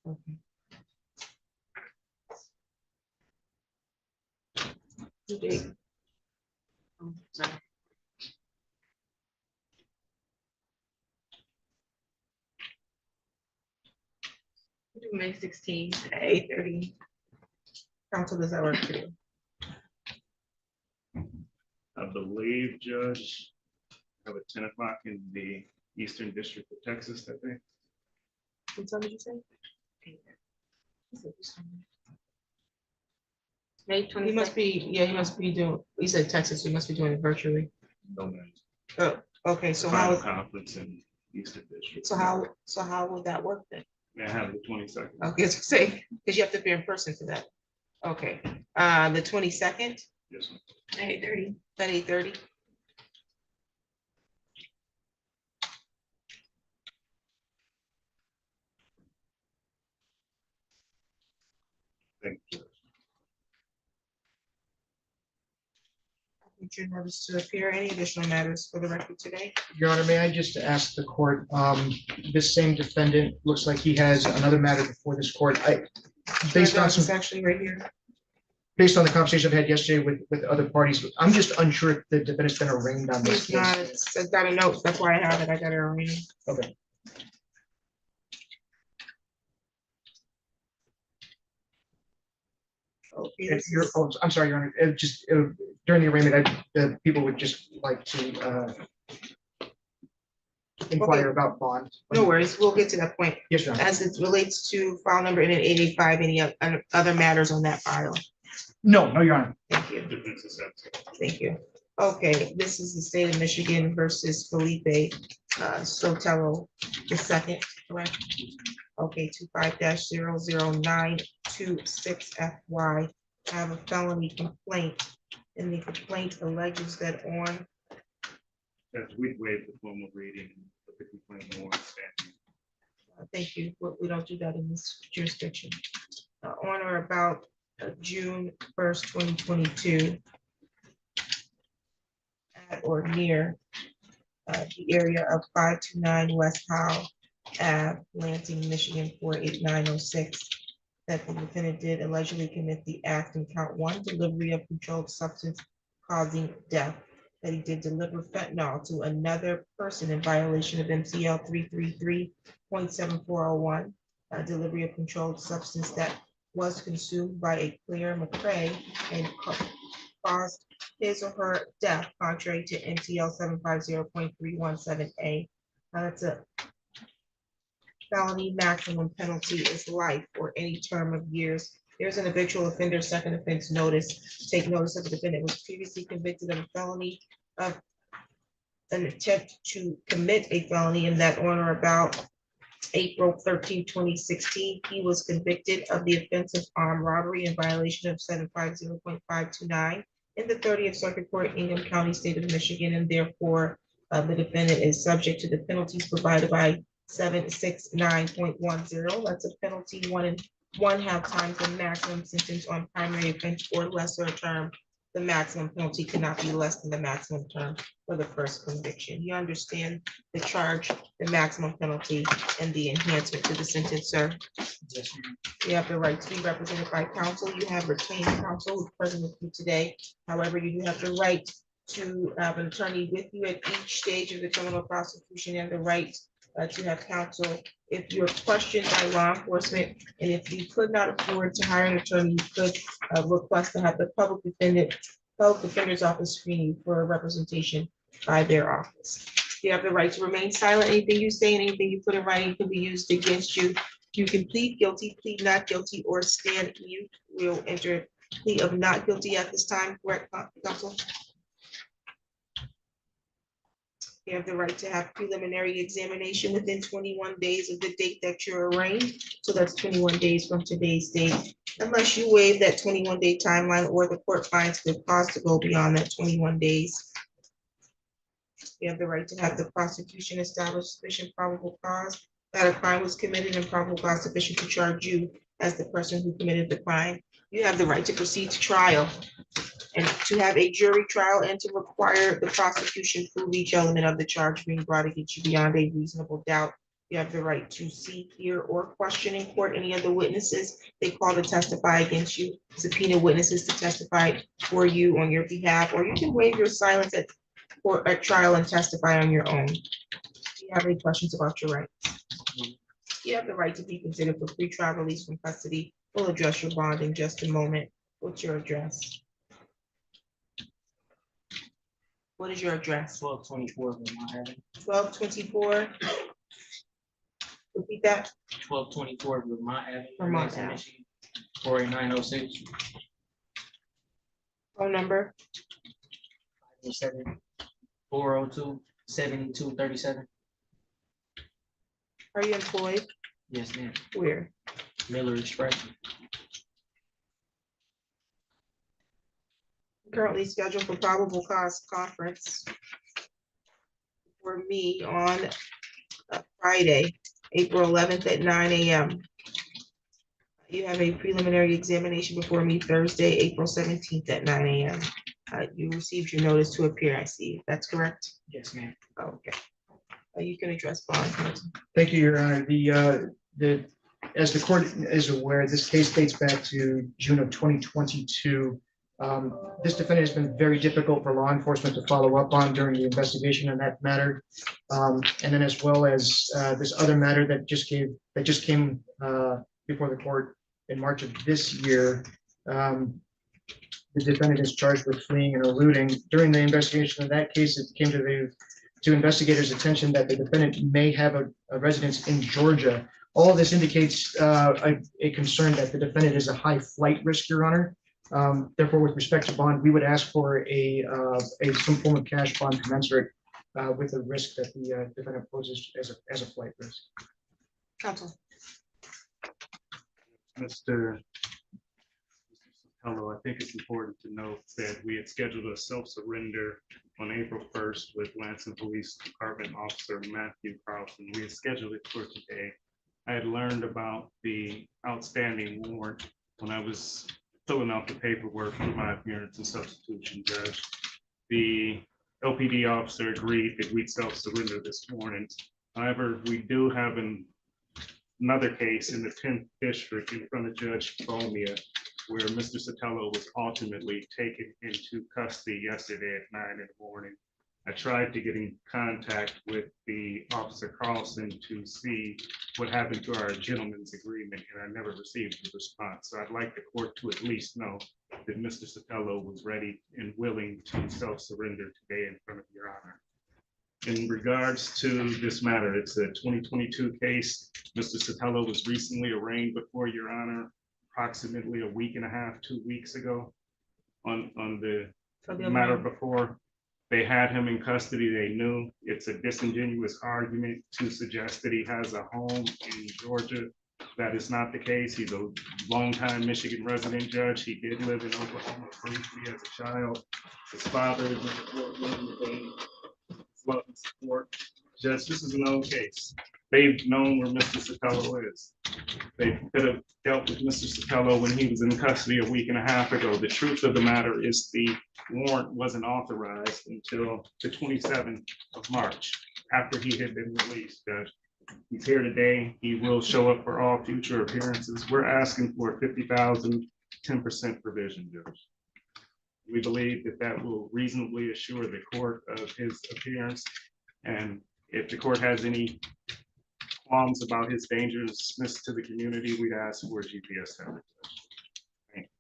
Okay. Today. Sorry. May 16th at 8:30. Council, does that work for you? I believe, Judge, have a 10 o'clock in the Eastern District of Texas that day. What time did you say? May 20. He must be, yeah, he must be doing, he said Texas, he must be doing it virtually. No, man. Oh, okay, so Final how, conference in Eastern District. so how will that work then? May I have the 22nd? I was gonna say, because you have to be in person for that. Okay, the 22nd Yes, ma'am. at 8:30, at 8:30. Thank you. Your notice to appear. Any additional matters for the record today? Your Honor, may I just ask the court, this same defendant looks like he has another matter before this court. Based on It's some, actually right here. based on the conversation I've had yesterday with other parties, I'm just unsure if the defendant's been arraigned on this It's not, case. it's got a note, that's why I have it, I got it already. Okay. Okay, If you're, oh, I'm sorry, Your Honor, just during the arraignment, the people would just like to inquire about bond. No worries, we'll get to that point. Yes, Your Honor. As it relates to file number in 885, any other matters on that file? No, Your Honor. Thank you. Thank you. Okay, this is the state of Michigan versus Felipe Sotelo II, correct? Okay, 25-00926FY. I have a felony complaint, and the complaint alleges that on, Judge, we waived the formal reading, but the complaint no longer standing. thank you, but we don't do that in this jurisdiction. On or about June 1st, 2022, at or near the area of 529 West Howe Ave, Lansing, Michigan 48906, that the defendant did allegedly commit the act in count 1, delivery of controlled substance causing death, that he did deliver fentanyl to another person in violation of MCL 333.7401, delivery of controlled substance that was consumed by a Claire McCrae and caused his or her death contrary to MCL 750.317A. That's a felony. Maximum penalty is life or any term of years. There's an habitual offender second offense notice. Take notice of the defendant was previously convicted of a felony of an attempt to commit a felony, in that on or about April 13, 2016, he was convicted of the offense of armed robbery in violation of 750.529 in the 30th Circuit Court, Ingham County, State of Michigan, and therefore the defendant is subject to the penalties provided by 769.10. That's a penalty 1.5 times the maximum sentence on primary offense or lesser term. The maximum penalty cannot be less than the maximum term for the first conviction. You understand the charge, the maximum penalty, and the enhancement to the sentence, sir? Yes, ma'am. You have the right to be represented by counsel. You have retained counsel who's present with you today. However, you do have the right to have an attorney with you at each stage of the criminal prosecution, and the right to have counsel if you're questioned by law enforcement, and if you could not afford to hire an attorney, you could request to have the public defender's office screen you for representation by their office. You have the right to remain silent. Anything you say and anything you put in writing can be used against you. You can plead guilty, plead not guilty, or stand mute. We'll enter plea of not guilty at this time, correct, counsel? You have the right to have preliminary examination within 21 days of the date that you're arraigned. So that's 21 days from today's date, unless you waive that 21-day timeline or the court finds good cause to go beyond that 21 days. You have the right to have the prosecution establish sufficient probable cause that a crime was committed and probable cause sufficient to charge you as the person who committed the crime. You have the right to proceed to trial and to have a jury trial and to require the prosecution prove each element of the charge being brought against you beyond a reasonable doubt. You have the right to see, hear, or question in court any of the witnesses they call to testify against you, subpoena witnesses to testify for you on your behalf, or you can waive your silence at trial and testify on your own. Do you have any questions about your rights? You have the right to be considered for pretrial release from custody. We'll address your bond in just a moment. What's your address? What is your address? 1224 Vermont Avenue. 1224. Repeat that. 1224 Vermont Avenue. Vermont Lansing, Ave. Michigan, 48906. Phone number? 402-7237. Are you employed? Yes, ma'am. Where? Miller Express. Currently scheduled for probable cause conference for me on Friday, April 11th at 9 a.m. You have a preliminary examination before me Thursday, April 17th at 9 a.m. You received your notice to appear, I see. That's correct? Yes, ma'am. Okay. You can address bond. Thank you, Your Honor. As the court is aware, this case dates back to June of 2022. This defendant has been very difficult for law enforcement to follow up on during the investigation in that matter. And then as well as this other matter that just came before the court in March of this year. The defendant is charged with fleeing and eluding. During the investigation of that case, it came to investigators' attention that the defendant may have a residence in Georgia. All of this indicates a concern that the defendant is a high flight risk, Your Honor. Therefore, with respect to bond, we would ask for some form of cash bond commensurate with the risk that the defendant poses as a flight risk. Counsel. Mr. Hello, I think it's important to note that we had scheduled a self-surrender on April 1st with Lansing Police Department Officer Matthew Carlson. We had scheduled it for today. I had learned about the outstanding warrant when I was filling out the paperwork for my appearance and substitution, Judge. The LPD officer agreed that we'd self-surrender this morning. However, we do have another case in the 10th district in front of Judge Bomia, where Mr. Sotelo was ultimately taken into custody yesterday at 9 in the morning. I tried to get in contact with the Officer Carlson to see what happened to our gentleman's agreement, and I never received a response. So I'd like the court to at least know that Mr. Sotelo was ready and willing to self-surrender today in front of Your Honor. In regards to this matter, it's a 2022 case. Mr. Sotelo was recently arraigned before Your Honor approximately a week and a half, 2 weeks ago on the matter before. They had him in custody. They knew. It's a disingenuous argument to suggest that he has a home in Georgia. That is not the case. He's a longtime Michigan resident, Judge. He did live in Oklahoma briefly as a child. His father is in the courtroom today. Love and support. Judge, this is an old case. They've known where Mr. Sotelo is. They could have dealt with Mr. Sotelo when he was in custody a week and a half ago. The truth of the matter is the warrant wasn't authorized until the 27th of March, after he had been released, Judge. He's here today. He will show up for all future appearances. We're asking for a $50,000, 10% provision, Judge. We believe that that will reasonably assure the court of his appearance. And if the court has any qualms about his dangerousness to the community, we'd ask for a GPS coverage. Thank you.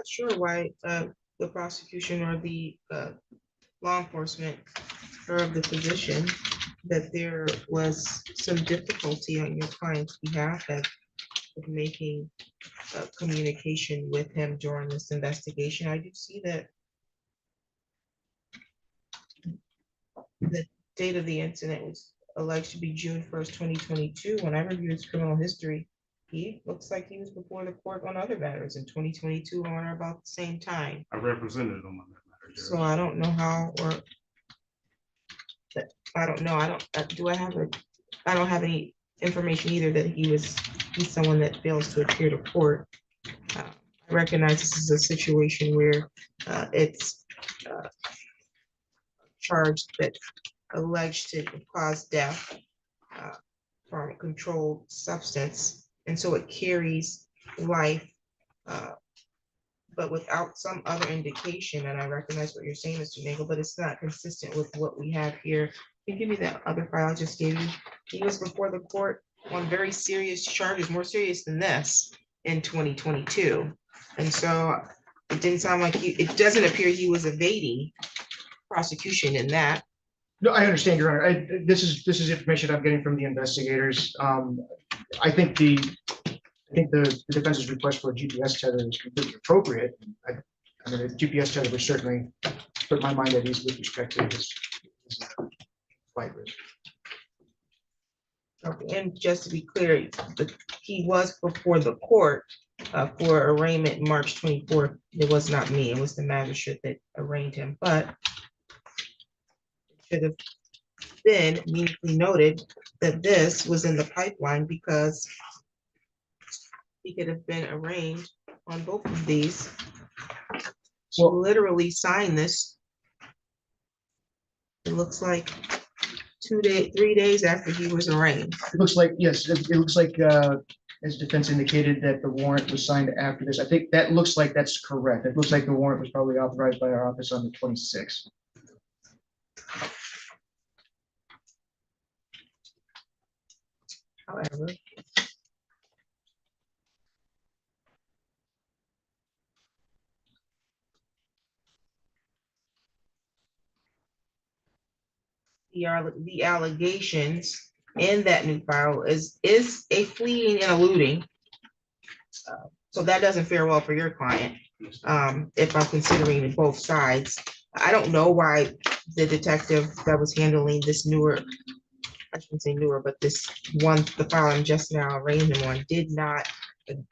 not sure why the prosecution or the law enforcement are of the position that there was some difficulty on your client's behalf of making communication with him during this investigation. I do see that the date of the incident was alleged to be June 1st, 2022. When I reviewed his criminal history, he looks like he was before the court on other matters in 2022 or about the same time. I represented him on that matter. So I don't know how, or I don't know. I don't have any information either that he's someone that fails to appear to court. I recognize this is a situation where it's charged that alleged to cause death from a controlled substance, and so it carries life, but without some other indication. And I recognize what you're saying, Mr. Nagel, but it's not consistent with what we have here. Can you give me that other file I just gave you? He was before the court on very serious charges, more serious than this, in 2022. And so it didn't sound like it doesn't appear he was evading prosecution in that. No, I understand, Your Honor. This is information I'm getting from the investigators. I think the defense's request for a GPS tether is completely appropriate. I mean, a GPS tether would certainly put my mind at ease with respect to his flight risk. Okay, and just to be clear, he was before the court for arraignment March 24th. It was not me, it was the magistrate that arraigned him, but it should have been meaningfully noted that this was in the pipeline because he could have been arraigned on both of these. She literally signed this. It looks like 3 days after he was arraigned. It looks like, yes, it looks like, as defense indicated, that the warrant was signed after this. I think that looks like that's correct. It looks like the warrant was probably authorized by our office on the 26th. However, the allegations in that new file is a fleeing and eluding. So that doesn't fare well for your client. If I'm considering both sides, I don't know why the detective that was handling this newer, I shouldn't say newer, but this one, the file I'm just now arraigned him on, did not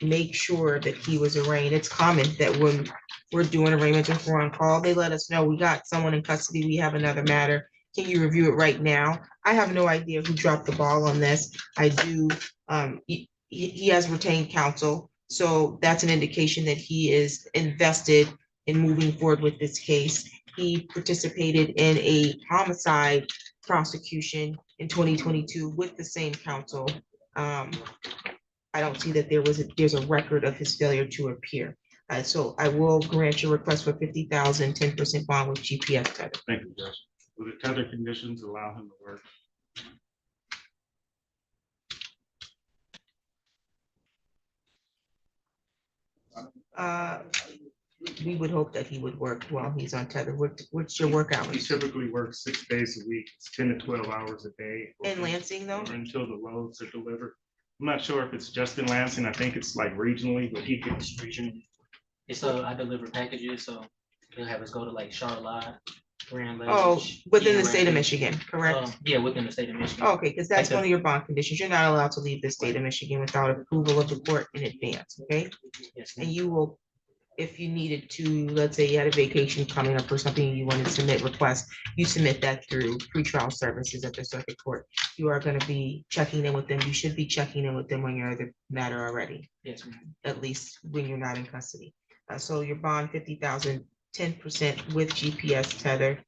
make sure that he was arraigned. It's common that when we're doing arraignments, if we're on call, they let us know we got someone in custody, we have another matter. Can you review it right now? I have no idea who dropped the ball on this. I do, he has retained counsel, so that's an indication that he is invested in moving forward with this case. He participated in a homicide prosecution in 2022 with the same counsel. I don't see that there's a record of his failure to appear. So I will grant your request for 50,000, 10% bond with GPS tether. Thank you, Judge. Will the tether conditions allow him to work? We would hope that he would work while he's on tether. What's your work He hours? typically works 6 days a week. It's 10 to 12 hours a day. In Lansing though? Or until the loads are delivered. I'm not sure if it's just in Lansing. I think it's like regionally, but he gets Region. It's I deliver packages, so he'll have us go to like Charlotte, Grand Oh, Ledge. within the Grand state of Rapids. Michigan, correct? Yeah, within the state of Michigan. Okay, because that's Like one of your bond conditions. You're not allowed to leave the state of Michigan without approval of the court in advance, okay? Yes, And you will, if you needed to, let's say you had a vacation coming up or something, you wanted to submit requests, you submit that through pretrial services at the circuit court. You are going to be checking in with them. You should be checking in with them when you're at the matter already, Yes, ma'am. at least when you're not in custody. So your bond 50,000, 10% with GPS tether.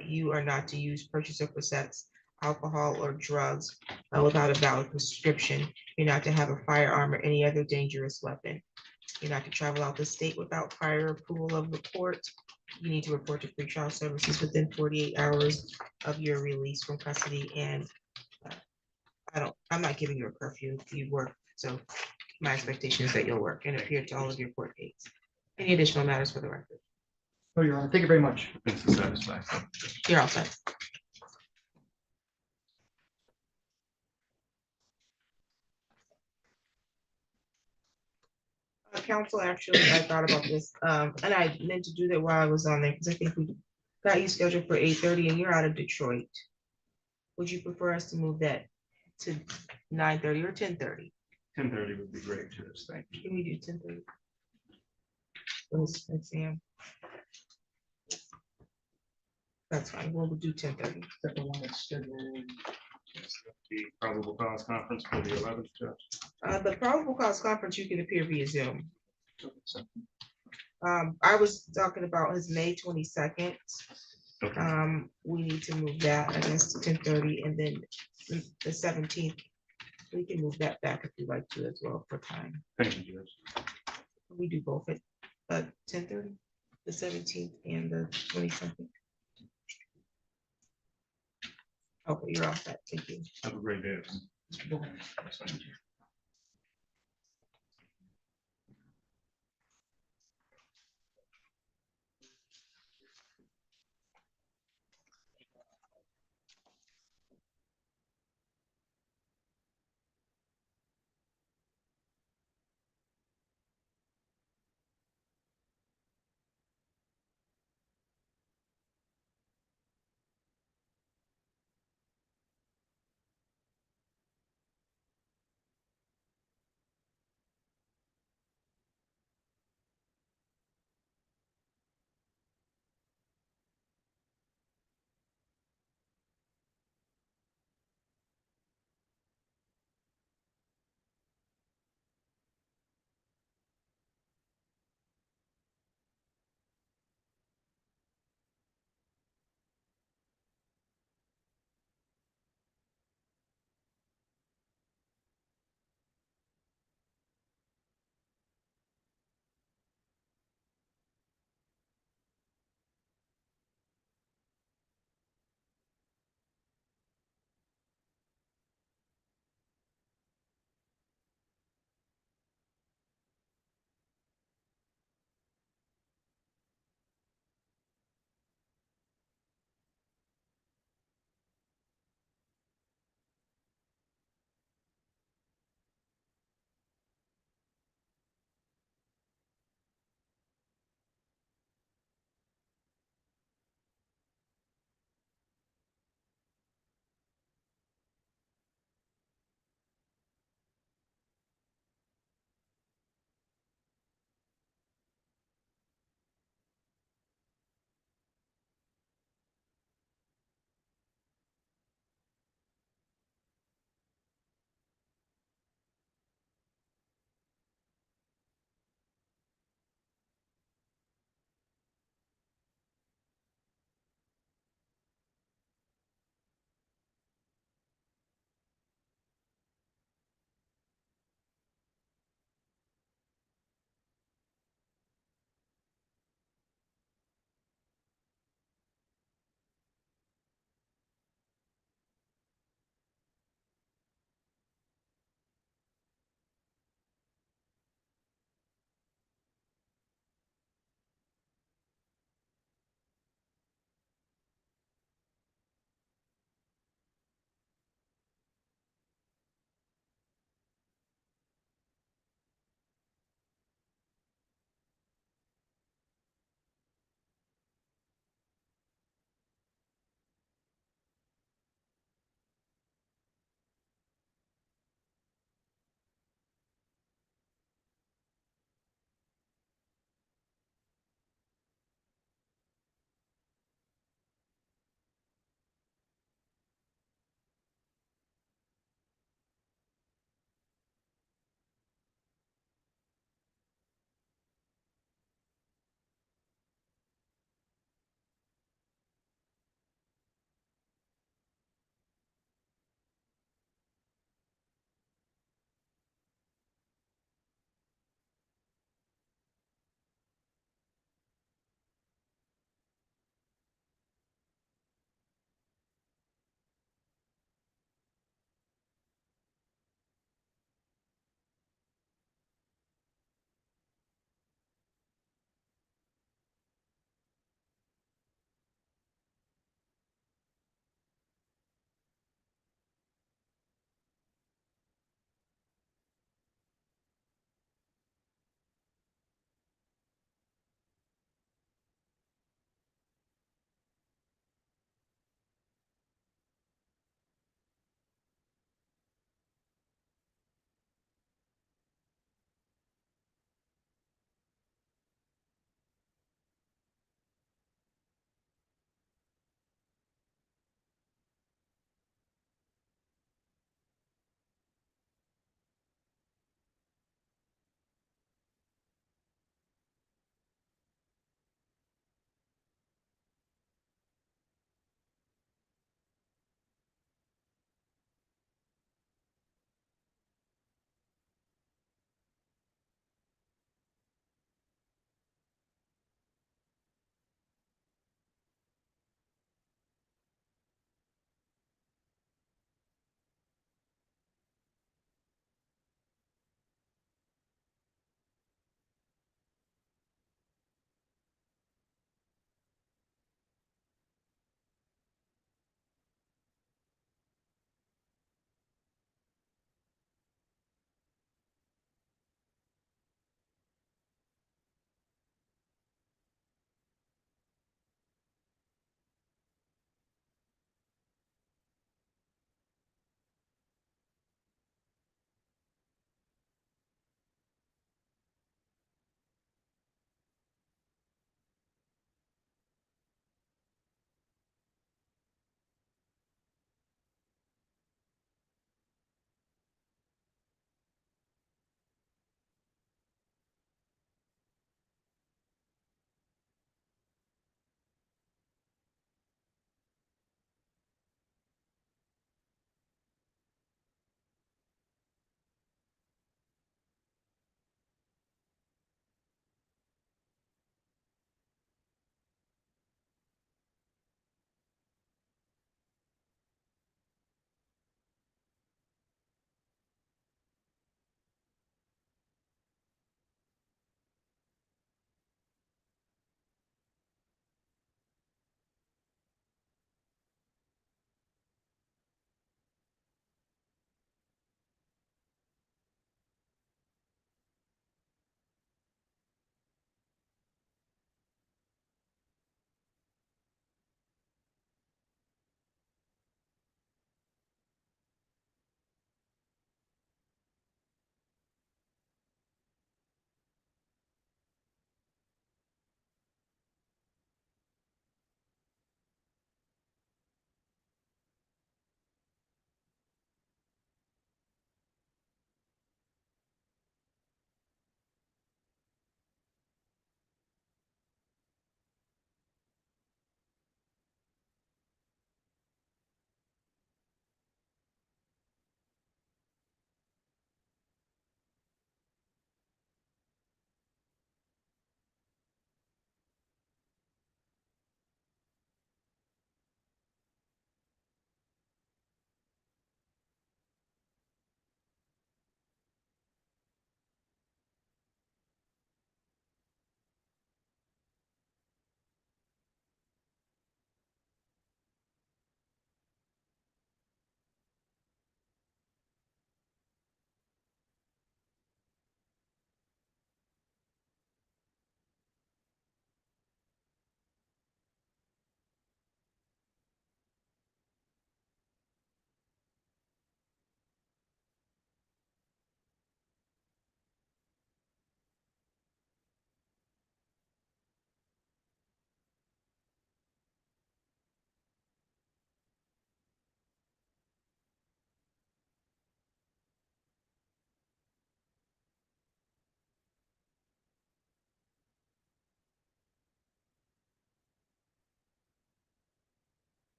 You are not to use, purchase or possess alcohol or drugs without a valid prescription. You're not to have a firearm or any other dangerous weapon. You're not to travel out the state without prior approval of the court. You need to report to pretrial services within 48 hours of your release from custody. And I'm not giving you a curfew. You work, so my expectation is that you'll work and appear to all of your court dates. Any additional matters for the record? Oh, Your Honor, thank you very much. It's a satisfaction. You're all set. Council, actually, I thought about this, and I meant to do that while I was on there, because I think we got you scheduled for 8:30 and you're out of Detroit. Would you prefer us to move that to 9:30 or 10:30? 10:30 would be great, Judge. Thank you. Can we do 10:30? Let's see. That's fine, we'll do 10:30. That's the one that's scheduled. The probable cause conference for the 11th, Judge. The probable cause conference, you can appear via Zoom. I was talking about his May 22nd. We need to move that, I guess, to 10:30, and then the 17th, we can move that back if you'd like to as well for time. Thank you, Judge. We do both at 10:30, the 17th and the 22nd. Okay, you're all set. Thank you. Have a great day.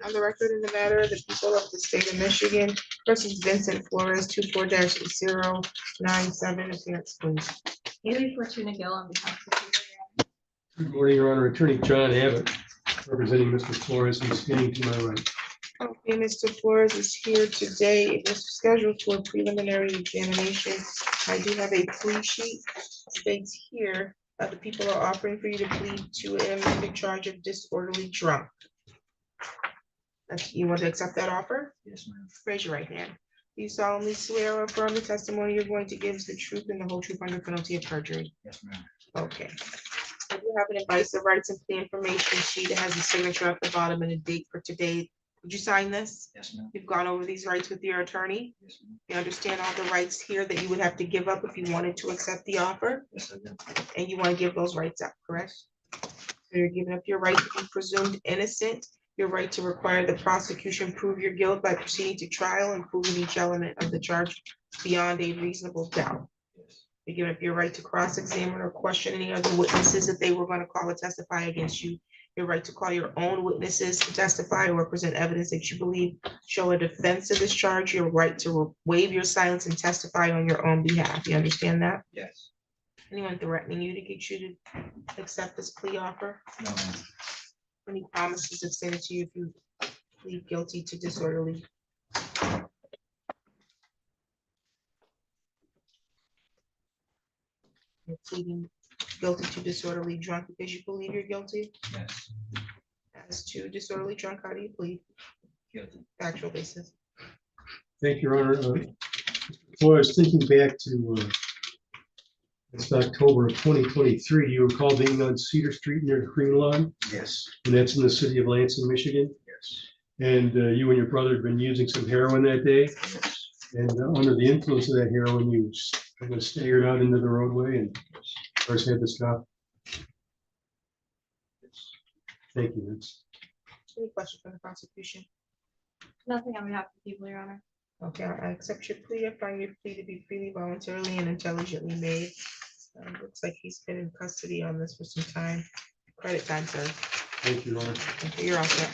On the record in the matter, the people of the state of Michigan versus Vincent Flores, 24-097, appearance, please. Haley Fortuna Gill on behalf of the people. Good morning, Your Honor. Attorney John Abbott, representing Mr. Flores, who's standing to my right. Okay, Mr. Flores is here today. It was scheduled for a preliminary examination. I do have a plea sheet. States here that the people are offering for you to plead to an amended charge of disorderly drunk. You want to accept that offer? Yes, ma'am. Raise your right hand. Do you solemnly swear or affirm the testimony you're going to give is the truth and the whole truth under penalty of perjury? Yes, ma'am. Okay. I do have an advice of rights and plea information sheet. It has a signature at the bottom and a date for today. Would you sign this? Yes, ma'am. You've gone over these rights with your attorney. Yes, ma'am. You understand all the rights here that you would have to give up if you wanted to accept the offer, Yes, I do. and you want to give those rights up, correct? So you're giving up your right to be presumed innocent, your right to require the prosecution prove your guilt by proceeding to trial and proving each element of the charge beyond a reasonable doubt. Yes. You're giving up your right to cross-examine or question any other witnesses that they were going to call or testify against you. Your right to call your own witnesses to testify or present evidence that you believe show a defense to this charge. Your right to waive your silence and testify on your own behalf. You understand that? Yes. Anyone threatening you to get you to accept this plea offer? No, ma'am. Any promises extended to you if you plead guilty to disorderly? You're pleading guilty to disorderly drunk because you believe you're guilty? Yes. As to disorderly drunk, how do you plead? Guilty. Factual basis. Thank you, Your Honor. Flores, thinking back to it's October of 2023, you were called being on Cedar Street near the Cream Lawn, Yes. and that's in the city of Lansing, Michigan. Yes. And you and your brother had been using some heroin that day. Yes. And under the influence of that heroin, you staggered out into the roadway and of course had to stop. Thank you. That's Any questions from the prosecution? Nothing on behalf of the people, Your Honor. Okay, I accept your plea. I find your plea to be freely, voluntarily, and intelligently made. Looks like he's been in custody on this for some time. Credit time, sir. Thank you, Your Honor. You're all set.